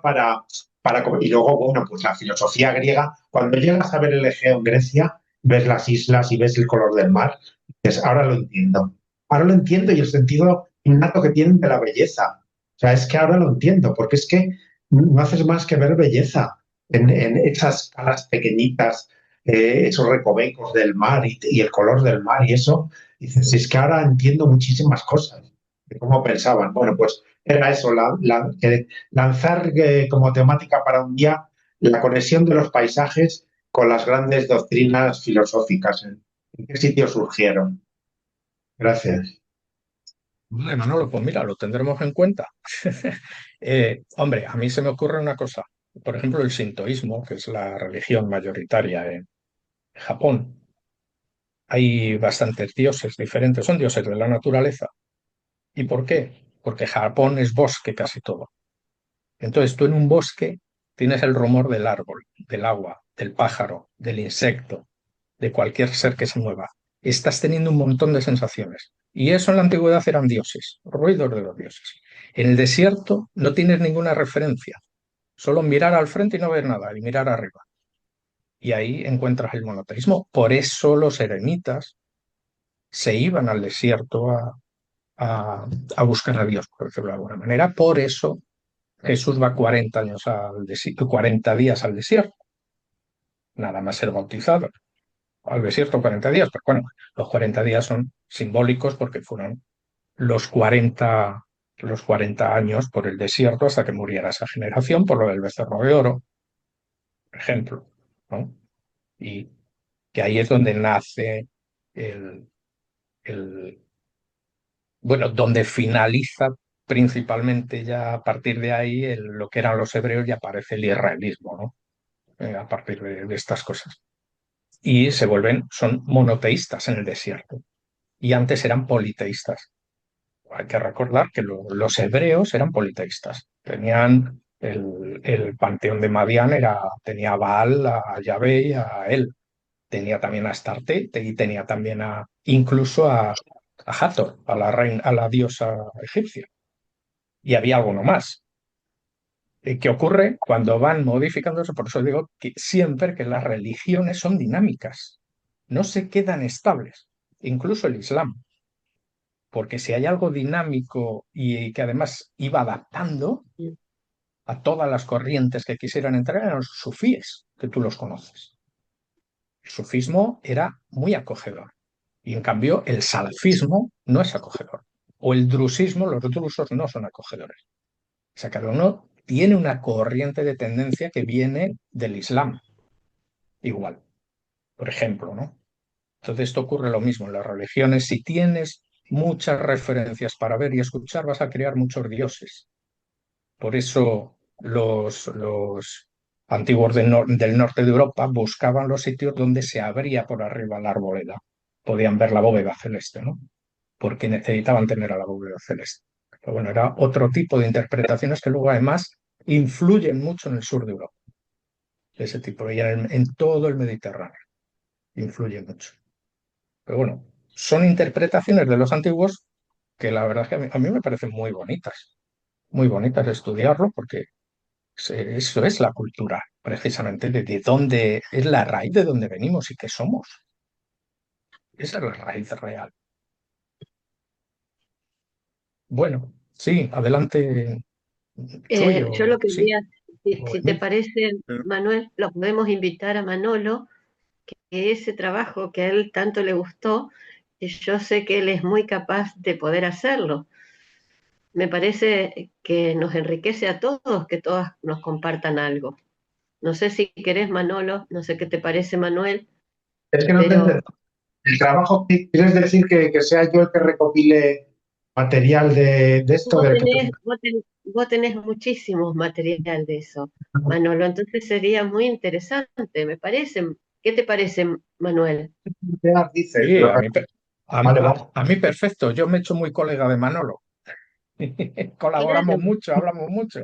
y luego, bueno, pues la filosofía griega, cuando llegas a ver el Egeo en Grecia, ves las islas y ves el color del mar, dices, ahora lo entiendo. Ahora lo entiendo y el sentido innato que tienen de la belleza. O sea, es que ahora lo entiendo, porque es que no haces más que ver belleza en esas calas pequeñitas, esos recovecos del mar y el color del mar y eso. Dices, es que ahora entiendo muchísimas cosas de cómo pensaban. Bueno, pues era eso, lanzar como temática para un día la conexión de los paisajes con las grandes doctrinas filosóficas. ¿En qué sitio surgieron? Gracias. Vale, Manolo, pues mira, lo tendremos en cuenta. Hombre, a mí se me ocurre una cosa. Por ejemplo, el sintoísmo, que es la religión mayoritaria en Japón. Hay bastantes dioses diferentes, son dioses de la naturaleza. ¿Y por qué? Porque Japón es bosque casi todo. Entonces tú en un bosque tienes el rumor del árbol, del agua, del pájaro, del insecto, de cualquier ser que se mueva. Estás teniendo un montón de sensaciones. Y eso en la antigüedad eran dioses, ruidos de los dioses. En el desierto no tienes ninguna referencia, solo mirar al frente y no ver nada, y mirar arriba. Y ahí encuentras el monoteísmo. Por eso los eremitas se iban al desierto a buscar a Dios, por decirlo de alguna manera. Por eso Jesús va 40 años 40 días al desierto, nada más ser bautizado. Al desierto 40 días, pero bueno, los 40 días son simbólicos porque fueron los 40 años por el desierto hasta que muriera esa generación, por lo del becerro de oro, por ejemplo, ¿no? Y que ahí es donde nace el, el, bueno, donde finaliza principalmente ya a partir de ahí lo que eran los hebreos y aparece el israelismo, ¿no? A partir de estas cosas. Y son monoteístas en el desierto. Y antes eran politeístas. Hay que recordar que los hebreos eran politeístas. Tenían el panteón de Madián, tenía a Baal, a Yahvé y a él. Tenía también a Astarte y tenía también incluso a Hathor, a la reina, a la diosa egipcia. Y había alguno más. ¿Qué ocurre cuando van modificándose? Por eso digo que siempre que las religiones son dinámicas, no se quedan estables, incluso el Islam, porque si hay algo dinámico y que además iba adaptando a todas las corrientes que quisieran entrar, eran los sufíes, que tú los conoces. El sufismo era muy acogedor y en cambio el salafismo no es acogedor. O el drusismo, los drusos no son acogedores. O sea, cada uno tiene una corriente de tendencia que viene del Islam, igual, por ejemplo, ¿no? Entonces esto ocurre lo mismo en las religiones. Si tienes muchas referencias para ver y escuchar, vas a crear muchos dioses. Por eso los antiguos del norte de Europa buscaban los sitios donde se abría por arriba la arboleda. Podían ver la bóveda celeste, ¿no? Porque necesitaban tener a la bóveda celeste. Pero bueno, era otro tipo de interpretaciones que luego además influyen mucho en el sur de Europa. Ese tipo, y en todo el Mediterráneo. Influye mucho. Pero bueno, son interpretaciones de los antiguos que la verdad es que a mí me parecen muy bonitas de estudiarlo porque eso es la cultura, precisamente, de dónde es la raíz de dónde venimos y qué somos. Esa es la raíz real. Bueno, sí, adelante, Chuy, Yo lo que sí, quería, o si te Emil. parece, Pero, Manuel, lo podemos invitar a Manolo, que ese trabajo que a él tanto le gustó, y yo sé que él es muy capaz de poder hacerlo. Me parece que nos enriquece a todos que todas nos compartan algo. No sé si querés, Manolo, no sé qué te parece, Manuel, Es que no te entiendo. pero El trabajo, ¿quieres decir que sea yo el que recopile material de esto del que tú... vos tenés muchísimos material de eso, Manolo, entonces sería muy interesante, me parece. ¿Qué te parece, Manuel? dices? Sí, Pero, vale, vale. a mí perfecto, yo me he hecho muy colega de Manolo. Colaboramos Claro, mucho, hablamos mucho.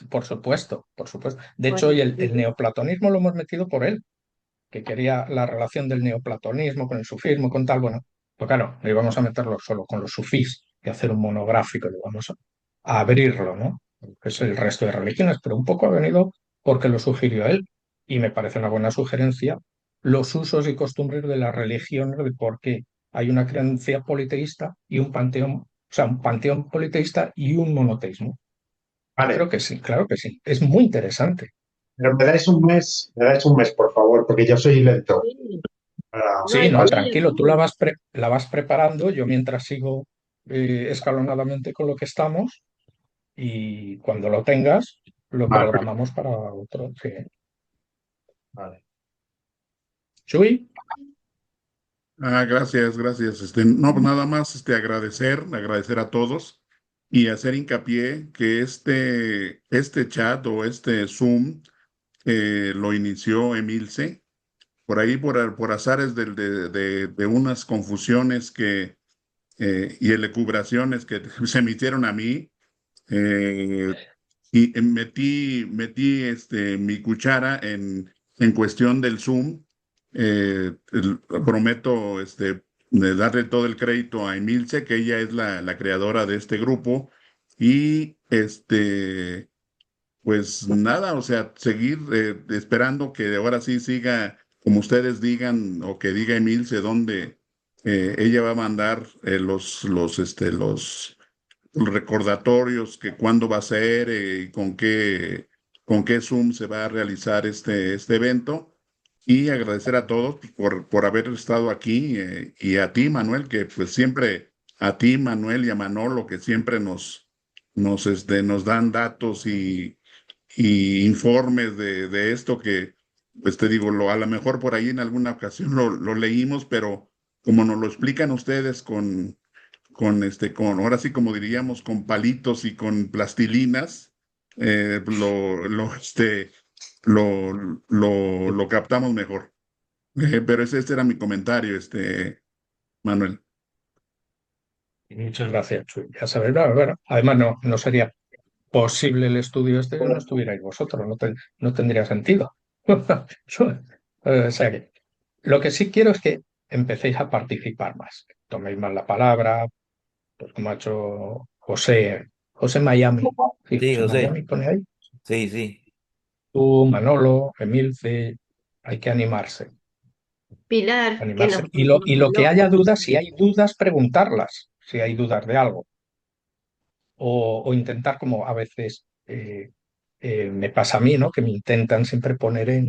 Por supuesto, por supuesto. De hecho, bueno, hoy el neoplatonismo lo hemos metido por él, que quería la relación del neoplatonismo con el sufismo, con tal, bueno, pues claro, le íbamos a meterlo solo con los sufís y hacer un monográfico, le vamos a abrirlo, ¿no? Que es el resto de religiones, pero un poco ha venido porque lo sugirió él y me parece una buena sugerencia los usos y costumbres de las religiones, de por qué hay una creencia politeísta y un panteón, o sea, un panteón politeísta y un monoteísmo. Creo Vale. que sí, claro que sí. Es muy interesante. Pero me dais un mes, por favor, porque yo soy lento. sí, no Sí, hay no, tranquilo, tú problema. la vas preparando, yo mientras sigo escalonadamente con lo que estamos y cuando lo tengas lo Vale, programamos para otro. Sí. vale. Chuy, gracias, gracias. No, pues nada más agradecer a todos y hacer hincapié que este chat o este Zoom lo inició Emilce, por ahí por azares de unas confusiones y elucubraciones que se emitieron a mí. eh, y metí mi cuchara en cuestión del Zoom. Prometo de darle todo el crédito a Emilce, que ella es la creadora de este grupo. Y pues nada, o sea, seguir esperando que ahora sí siga, como ustedes digan, o que diga Emilce, dónde ella va a mandar los recordatorios, que cuándo va a ser, y con qué Zoom se va a realizar este evento. Y agradecer a todos por haber estado aquí, y a ti, Manuel, que pues siempre, a ti, Manuel, y a Manolo, que siempre nos dan datos y informes de esto que, pues te digo, a lo mejor por ahí en alguna ocasión lo leímos, pero como nos lo explican ustedes ahora sí, como diríamos, con palitos y con plastilinas, eh, lo, lo, este, lo captamos mejor. Pero ese era mi comentario, Manuel. Y muchas gracias, Chuy. Ya sabes, bueno, además no sería posible el estudio este si no estuvierais vosotros, no tendría sentido. O sea que lo que sí quiero es que empecéis a participar más, que toméis más la palabra, pues como ha hecho José Miami. Sí, Sí, José José. Miami pone ahí. Sí, sí. Tú, Manolo, Emilce, hay que animarse, Pilar, que animarse. nos Y lo que proporcionó, haya dudas, si hay dudas, preguntarlas, si hay dudas de algo. O intentar, como a veces me pasa a mí, ¿no? Que me intentan siempre poner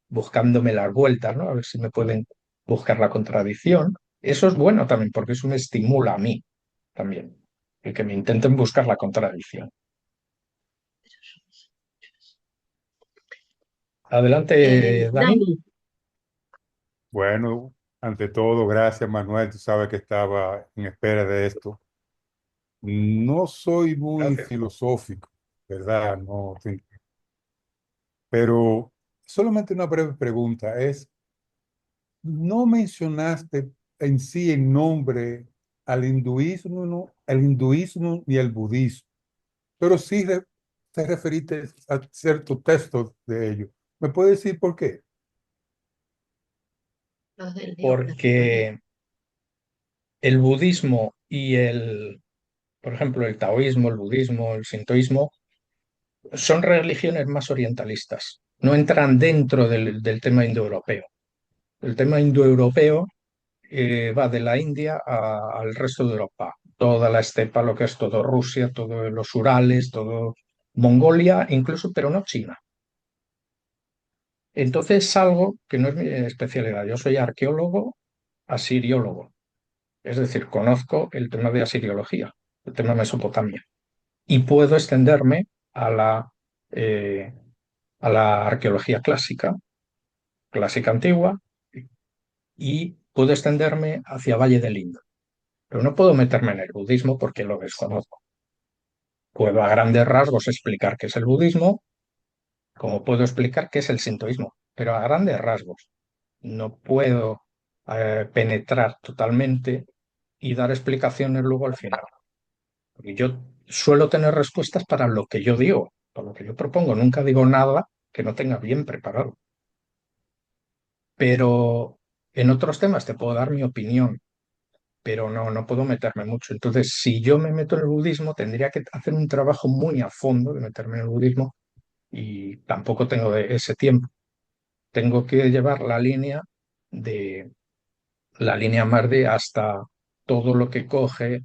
buscándome las vueltas, ¿no? A ver si me pueden buscar la contradicción. Eso es bueno también, porque eso me estimula a mí también, el que me intenten buscar la contradicción. Adelante, Dani. Dani, Bueno, ante todo, gracias Manuel, tú sabes que estaba en espera de esto. No soy muy Gracias. filosófico, ¿verdad? No, pero solamente una breve pregunta es, no mencionaste en sí en nombre al hinduismo, ¿no? El hinduismo ni el budismo, pero sí te referiste a ciertos textos de ellos. ¿Me puedes decir por qué? los del neoplatonismo. Porque el budismo por ejemplo, el taoísmo, el budismo, el sintoísmo, son religiones más orientalistas. No entran dentro del tema indoeuropeo. El tema indoeuropeo va de la India al resto de Europa. Toda la estepa, lo que es todo Rusia, todos los Urales, todo Mongolia, incluso, pero no China. Entonces es algo que no es mi especialidad. Yo soy arqueólogo, asiriólogo. Es decir, conozco el tema de asiriología, el tema de Mesopotamia. Y puedo extenderme a eh, a la arqueología clásica, clásica antigua, y puedo extenderme hacia Valle del Indo. Pero no puedo meterme en el budismo porque lo desconozco. Puedo a grandes rasgos explicar qué es el budismo, como puedo explicar qué es el sintoísmo, pero a grandes rasgos. No puedo penetrar totalmente y dar explicaciones luego al final. Porque yo suelo tener respuestas para lo que yo digo, para lo que yo propongo. Nunca digo nada que no tenga bien preparado. Pero en otros temas te puedo dar mi opinión, pero no puedo meterme mucho. Entonces, si yo me meto en el budismo, tendría que hacer un trabajo muy a fondo de meterme en el budismo y tampoco tengo ese tiempo. Tengo que llevar de la línea más de hasta todo lo que coge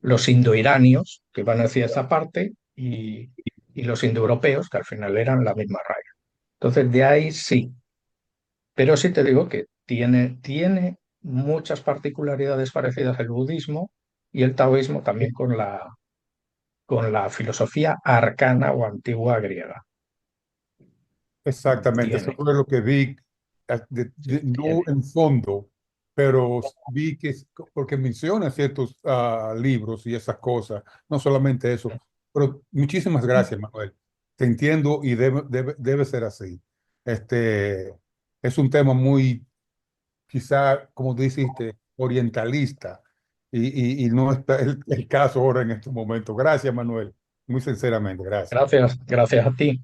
los indoiranios, que van hacia esa parte, y los indoeuropeos, que al final eran la misma raya. Entonces, de ahí sí, pero sí te digo que tiene muchas particularidades parecidas el budismo y el taoísmo también con la filosofía arcana o antigua griega. Exactamente, eso Tiene, fue lo que vi, no tiene. en fondo, pero vi que, porque menciona ciertos libros y esas cosas, no solamente eso, pero muchísimas gracias, Manuel. Te entiendo y debe ser así. Este, es un tema muy, quizá, como dijiste, orientalista y no está el caso ahora en este momento. Gracias, Manuel, muy sinceramente, gracias. Gracias a ti.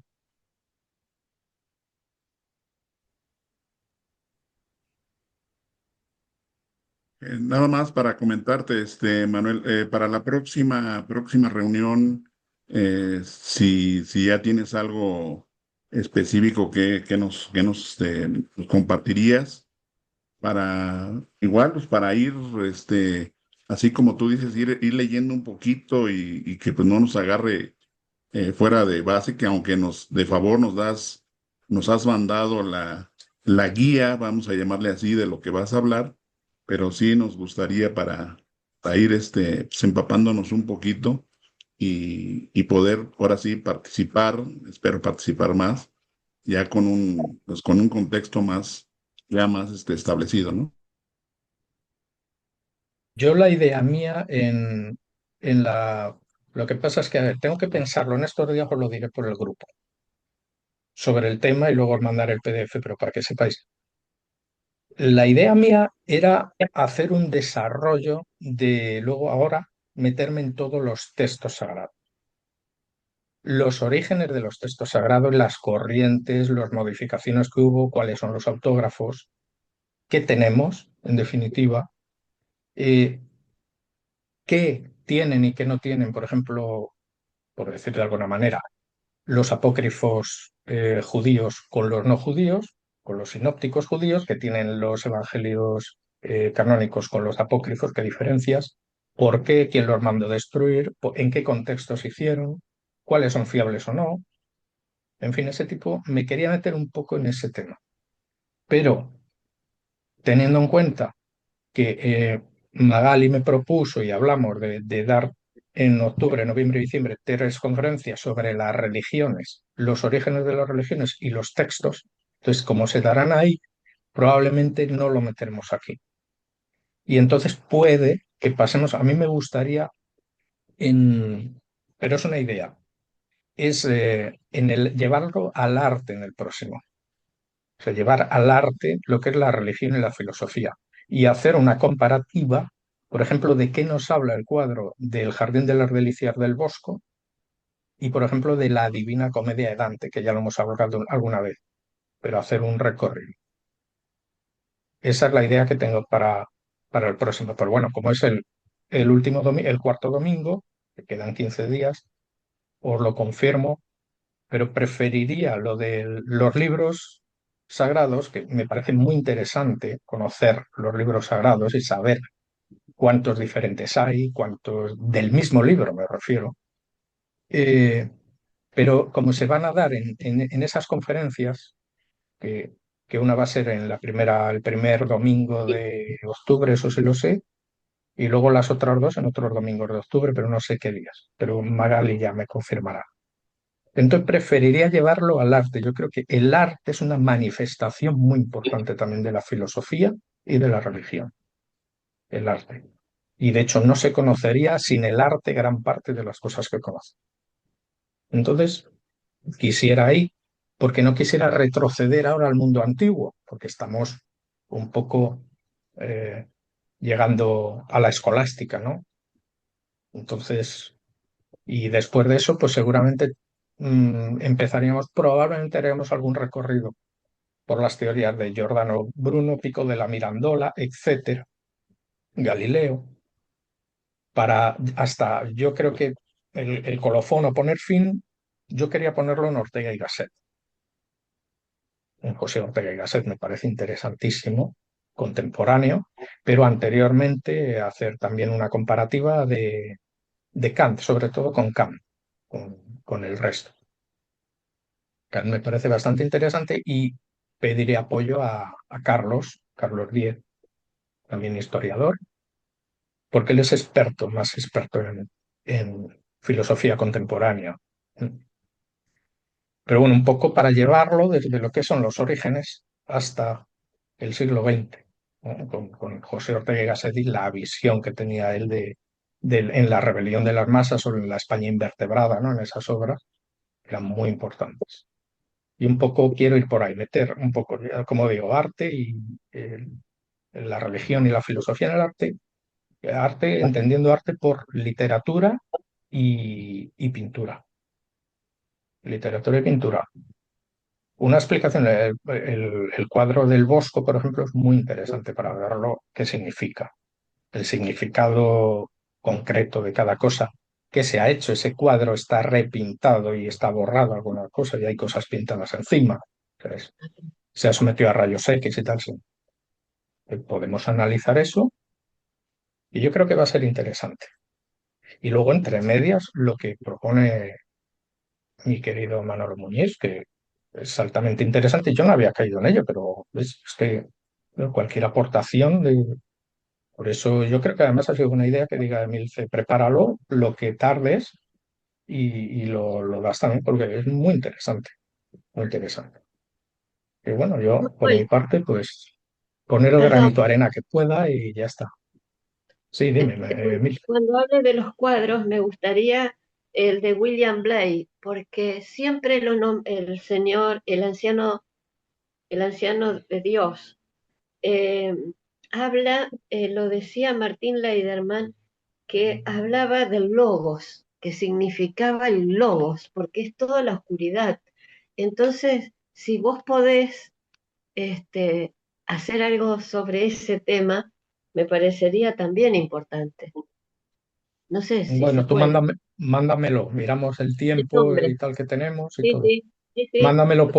Nada más para comentarte, Manuel, para la próxima reunión, si ya tienes algo específico que nos compartirías, para igual, pues para ir, así como tú dices, ir leyendo un poquito y que pues no nos agarre fuera de base, que aunque de favor nos has mandado la guía, vamos a llamarle así, de lo que vas a hablar, pero sí nos gustaría para ir pues, empapándonos un poquito y poder ahora sí participar, espero participar más, ya pues, con un contexto ya más establecido, ¿no? Yo la idea mía en la... Lo que pasa es que, a ver, tengo que pensarlo. En estos días os lo diré por el grupo sobre el tema y luego os mandaré el PDF, pero para que sepáis. La idea mía era hacer un desarrollo de luego ahora meterme en todos los textos sagrados. Los orígenes de los textos sagrados, las corrientes, las modificaciones que hubo, cuáles son los autógrafos, qué tenemos, en definitiva, eh, qué tienen y qué no tienen, por ejemplo, por decir de alguna manera, los apócrifos judíos con los no judíos, con los sinópticos judíos, que tienen los evangelios canónicos con los apócrifos, qué diferencias, por qué, quién los mandó destruir, en qué contextos se hicieron, cuáles son fiables o no. En fin, ese tipo, me quería meter un poco en ese tema. Pero teniendo en cuenta que Magali me propuso y hablamos de dar en octubre, noviembre y diciembre 3 conferencias sobre las religiones, los orígenes de las religiones y los textos. Entonces, como se darán ahí, probablemente no lo meteremos aquí. Y entonces puede que pasemos, a mí me gustaría pero es una idea, es llevarlo al arte en el próximo. O sea, llevar al arte lo que es la religión y la filosofía y hacer una comparativa, por ejemplo, de qué nos habla el cuadro del Jardín de las Delicias del Bosco y, por ejemplo, de la Divina Comedia de Dante, que ya lo hemos hablado alguna vez, pero hacer un recorrido. Esa es la idea que tengo para el próximo. Pero bueno, como es el último el cuarto domingo, que quedan 15 días, os lo confirmo, pero preferiría lo de los libros sagrados, que me parece muy interesante conocer los libros sagrados y saber cuántos diferentes hay, cuántos del mismo libro me refiero. Eh, pero como se van a dar en esas conferencias, que, que una va a ser en el primer domingo de octubre, eso sí lo sé, y luego las otras dos en otros domingos de octubre, pero no sé qué días, pero Magali ya me confirmará. Entonces preferiría llevarlo al arte. Yo creo que el arte es una manifestación muy importante también de la filosofía y de la religión, el arte. Y de hecho no se conocería sin el arte gran parte de las cosas que conoce. Entonces quisiera ir, porque no quisiera retroceder ahora al mundo antiguo, porque estamos un poco eh, llegando a la escolástica, ¿no? Entonces, y después de eso, pues seguramente probablemente haremos algún recorrido por las teorías de Giordano Bruno, Pico de la Mirandola, etcétera, Galileo, para hasta yo creo que el colofón o poner fin, yo quería ponerlo en Ortega y Gasset. En José Ortega y Gasset me parece interesantísimo, contemporáneo, pero anteriormente hacer también una comparativa de Kant, sobre todo con Kant, con el resto. Kant me parece bastante interesante y pediré apoyo a Carlos Diez, también historiador, porque él es experto, más experto en filosofía contemporánea. Pero bueno, un poco para llevarlo desde lo que son los orígenes hasta el siglo XX, ¿no? Con José Ortega y Gasset y la visión que tenía él en la rebelión de las masas o en la España invertebrada, ¿no? En esas obras, eran muy importantes. Y un poco quiero ir por ahí, meter un poco, como digo, arte y la religión y la filosofía en el arte, arte entendiendo arte por literatura y pintura. Literatura y pintura. Una explicación, el cuadro del Bosco, por ejemplo, es muy interesante para verlo qué significa, el significado concreto de cada cosa. ¿Qué se ha hecho? Ese cuadro está repintado y está borrado alguna cosa y hay cosas pintadas encima. Entonces, se ha sometido a rayos X y tal. Sí. Podemos analizar eso y yo creo que va a ser interesante. Y luego, entre medias, lo que propone mi querido Manolo Muñiz, que es altamente interesante. Yo no había caído en ello, pero es que cualquier aportación por eso yo creo que además ha sido una idea que diga Emilce, prepáralo lo que tardes y lo das también porque es muy interesante, muy interesante. Y bueno, yo por mi Manuel, parte, pues poner el perdón, granito de arena que pueda y ya está. Sí, dime, Emilce. cuando hable de los cuadros, me gustaría el de William Blake, porque siempre el señor, el anciano de Dios, eh, lo decía Martín Leiderman, que hablaba del logos, que significaba el logos, porque es toda la oscuridad. Entonces, si vos podés hacer algo sobre ese tema, me parecería también importante. No sé si se Bueno, tú puede. mándamelo, miramos el El tiempo y nombre. tal que tenemos y Sí, todo. sí, sí, sí. Mándamelo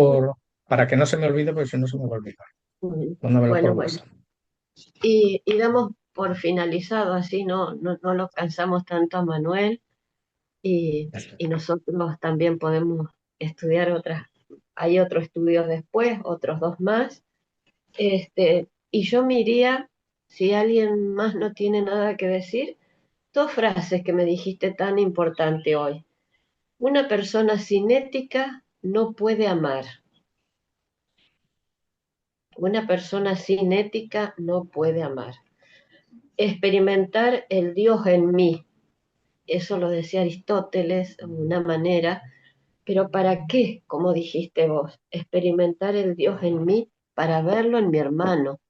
para que no se me olvide, porque si no se me va a olvidar. Mándamelo por Bueno, bueno. WhatsApp. Y damos por finalizado, así no lo cansamos tanto a Manuel y nosotros también podemos estudiar otras. Hay otros estudios después, otros dos más. Y yo me iría, si alguien más no tiene nada que decir, dos frases que me dijiste tan importante hoy. Una persona sin ética no puede amar. Una persona sin ética no puede amar. Experimentar el Dios en mí. Eso lo decía Aristóteles de una manera. Pero ¿para qué? Como dijiste vos, experimentar el Dios en mí para verlo en mi hermano,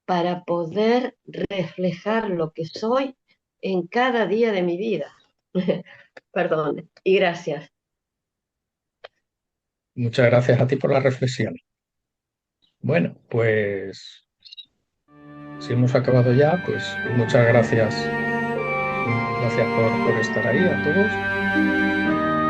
para poder reflejar lo que soy en cada día de mi vida. Perdón, y gracias. Muchas gracias a ti por la reflexión. Bueno, pues si hemos acabado ya, pues muchas gracias. Gracias por estar ahí a todos.